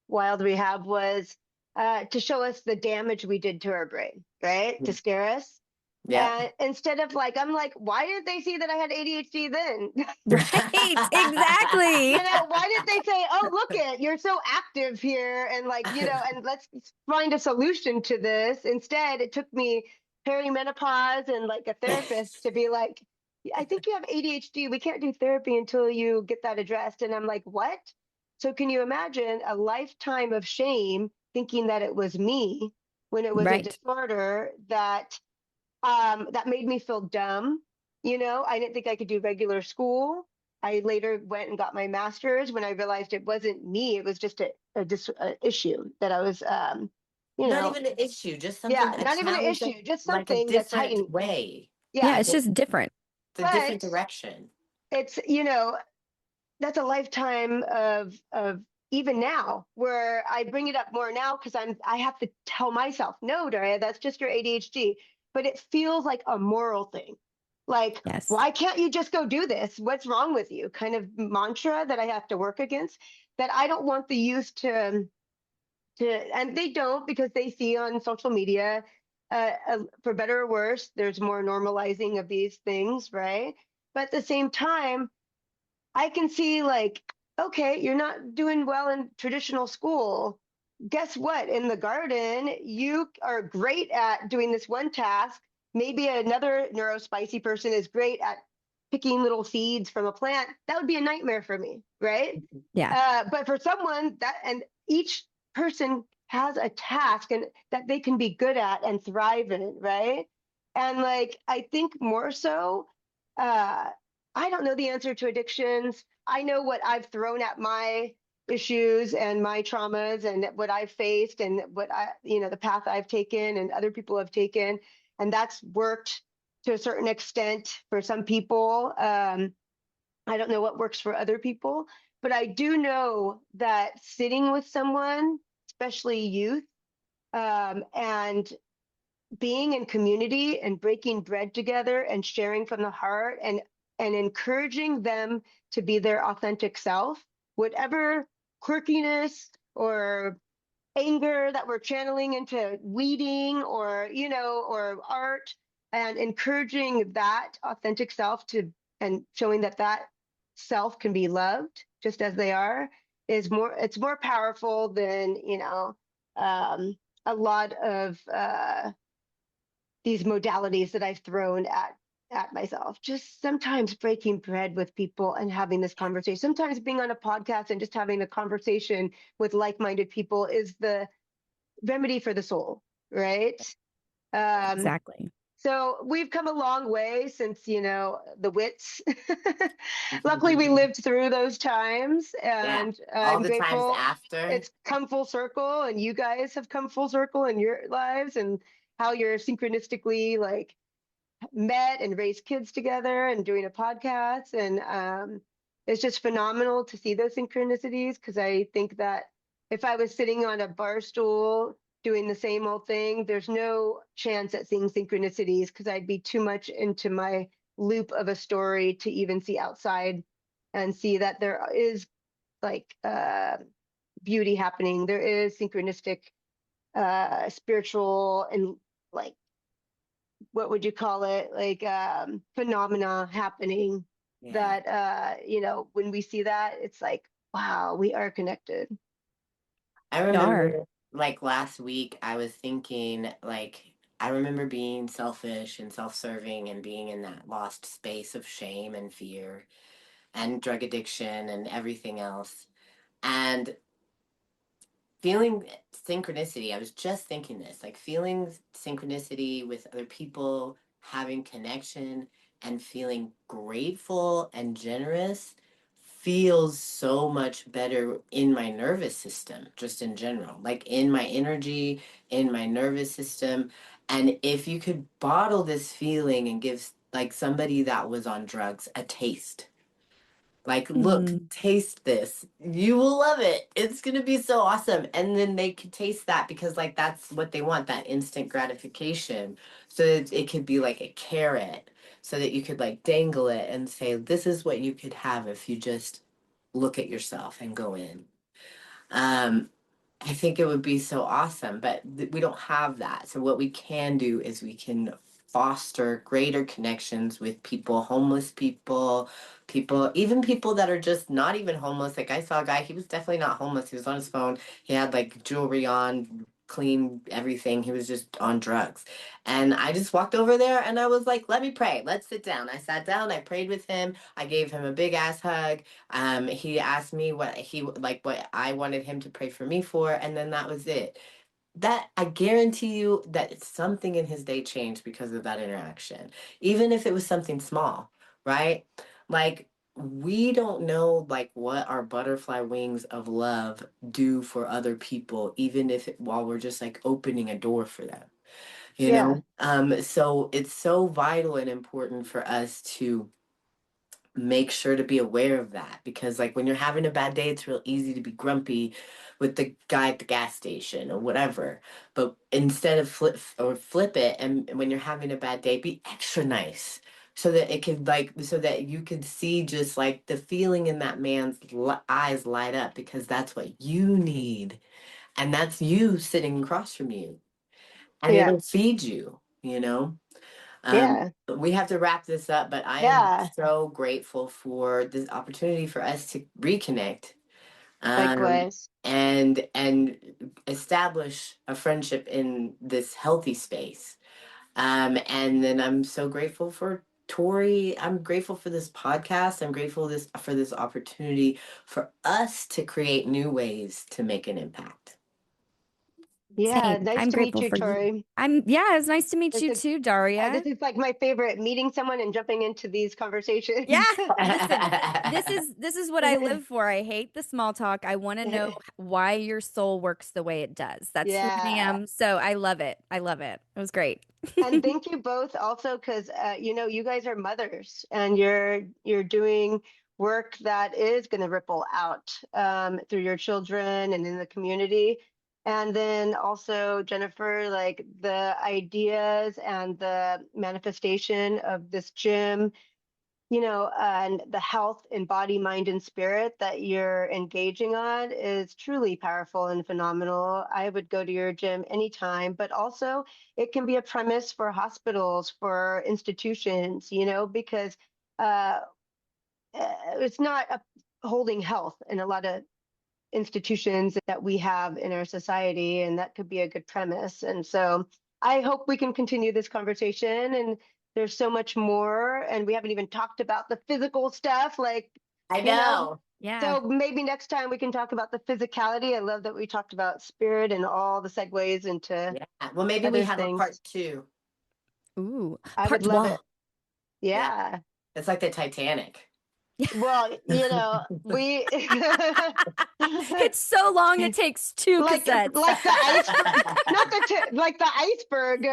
wild rehab was to show us the damage we did to our brain, right? To scare us. Yep. And instead of like, I'm like, why did they see that I had ADHD then? Right. Exactly. Why did they say, oh, look it, you're so active here, and like, and let's find a solution to this. Instead, it took me perimenopause and like a therapist to be like, I think you have ADHD. We can't do therapy until you get that addressed. And I'm like, what? So can you imagine a lifetime of shame thinking that it was me when it was a Right. disorder that That made me feel dumb. I didn't think I could do regular school. I later went and got my master's when I realized it wasn't me. It was just a issue that I was, you Not know, even an issue, just something, yeah, a not even an challenge that, issue, just like a something that's different heightened. way, Yeah, Yeah. it's just different. the different But direction. it's, that's a lifetime of even now where I bring it up more now because I have to tell myself, no, Daria, that's just your ADHD. But it feels like a moral thing. Like, Yes. why can't you just go do this? What's wrong with you? Kind of mantra that I have to work against that I don't want the youth and they don't because they see on social media, for better or worse, there's more normalizing of these things, right? But at the same time, I can see like, okay, you're not doing well in traditional school. Guess what? In the garden, you are great at doing this one task. Maybe another neurospicy person is great at picking little seeds from a plant. That would be a nightmare for me, right? Yeah. But for someone and each person has a task and that they can be good at and thrive in, right? And like, I think more so, uh, I don't know the answer to addictions. I know what I've thrown at my issues and my traumas and what I've faced and what the path I've taken and other people have taken. And that's worked to a certain extent for some people. I don't know what works for other people, but I do know that sitting with someone, especially youth, and being in community and breaking bread together and sharing from the heart and encouraging them to be their authentic self, whatever quirkiness or anger that we're channeling into weeding or art, and encouraging that authentic self to and showing that self can be loved just as they are it's more powerful than um, a lot of these modalities that I've thrown at myself. Just sometimes breaking bread with people and having this conversation. Sometimes being on a podcast and just having a conversation with like-minded people is the remedy for the soul, right? Um, Exactly. so we've come a long way since, the wits. Luckily, we lived through those times, Yeah, and all I'm the times grateful after. it's come full circle, and you guys have come full circle in your lives, and how you're synchronistically like met and raised kids together and doing a podcast. And it's just phenomenal to see those synchronicities because I think that if I was sitting on a bar stool doing the same old thing, there's no chance at seeing synchronicities because I'd be too much into my loop of a story to even see outside and see that there is like beauty happening. There is synchronistic, spiritual, and like what would you call it, like phenomena happening Yeah. that when we see that it's like, wow, we are connected. I We are. remember like last week, I was thinking, like, I remember being selfish and self-serving and being in that lost space of shame and fear and drug addiction and everything else. And feeling synchronicity, I was just thinking this, like feeling synchronicity with other people, having connection, and feeling grateful and generous feels so much better in my nervous system, just in general, like in my energy, in my nervous system. And if you could bottle this feeling and give like somebody that was on drugs a taste, like, look, Mm. taste this. You will love it. It's gonna be so awesome. And then they could taste that because, like, that's what they want, that instant gratification. So it could be like a carrot, so that you could like dangle it and say, this is what you could have if you just look at yourself and go in. Um, I think it would be so awesome, but we don't have that. So what we can do is we can foster greater connections with people, homeless people, people, even people that are just not even homeless. Like I saw a guy, he was definitely not homeless. He was on his phone. He had like jewelry on, clean everything. He was just on drugs. And I just walked over there and I was like, let me pray. Let's sit down. I sat down, I prayed with him. I gave him a big ass hug. He asked me what he like what I wanted him to pray for me for, and then that was it. that I guarantee you that it's something in his day changed because of that interaction, even if it was something small, right? Like, we don't know like what our butterfly wings of love do for other people, even if while we're just like opening a door for them, you Yeah. know. So it's so vital and important for us to make sure to be aware of that, because like when you're having a bad day, it's real easy to be grumpy with the guy at the gas station or whatever. But instead of flip it, and when you're having a bad day, be extra nice, so that it could like, so that you could see just like the feeling in that man's eyes light up, because that's what you need, and that's you sitting across from you, and Yeah. it'll feed you, you know. Yeah. We have to wrap this up, but I am Yeah. so grateful for this opportunity for us to reconnect, um, Likewise. and establish a friendship in this healthy space. And then I'm so grateful for Tori. I'm grateful for this podcast. I'm grateful for this opportunity for us to create new ways to make an impact. Yeah. Same. Nice I'm to meet grateful you, for you. Tori. Yeah, it's nice to meet This you is too, Daria. this is like my favorite, meeting someone and jumping into these Yeah, conversations. listen, this is what I live for. I hate the small talk. I want to know why your soul works the way it does. That's who I Yeah. am. So I love it. I love it. It was great. And thank you both also, because you know, you guys are mothers and you're doing work that is going to ripple out through your children and in the community. And then also, Jennifer, like the ideas and the manifestation of this gym, you know, and the health in body, mind, and spirit that you're engaging on is truly powerful and phenomenal. I would go to your gym anytime, but also it can be a premise for hospitals, for institutions, you know, because uh, it's not holding health in a lot of institutions that we have in our society, and that could be a good premise. And so I hope we can continue this conversation. And there's so much more, and we haven't even talked about the physical stuff, like, I you know. know. Yeah. So maybe next time we can talk about the physicality. I love that we talked about spirit and all the segues into Yeah. Well, maybe we other have a part things. two. Ooh, I part would love trois. it. Yeah. Yeah. It's like the Titanic. Well, you know, we It's so long it takes two cassettes. like the iceberg, not like the iceberg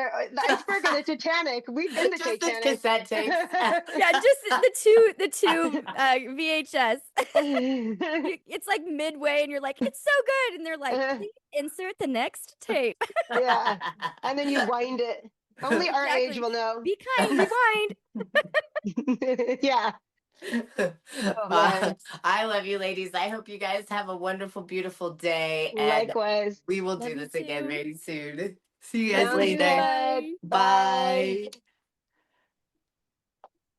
of the Titanic. We've been the Just the Titanic. cassette tapes. Yeah, just the two VHS. It's like midway and you're like, it's so good. And they're like, please insert the next tape. Yeah, and then you wind it. Only our age Exactly. will know. Be kind, rewind. Yeah. Oh Uh, man. I love you, ladies. I hope you guys have a wonderful, beautiful day, and Likewise. we will Love do you this again too. very soon. See you guys Sounds See you. later. good. Bye. Bye. Bye.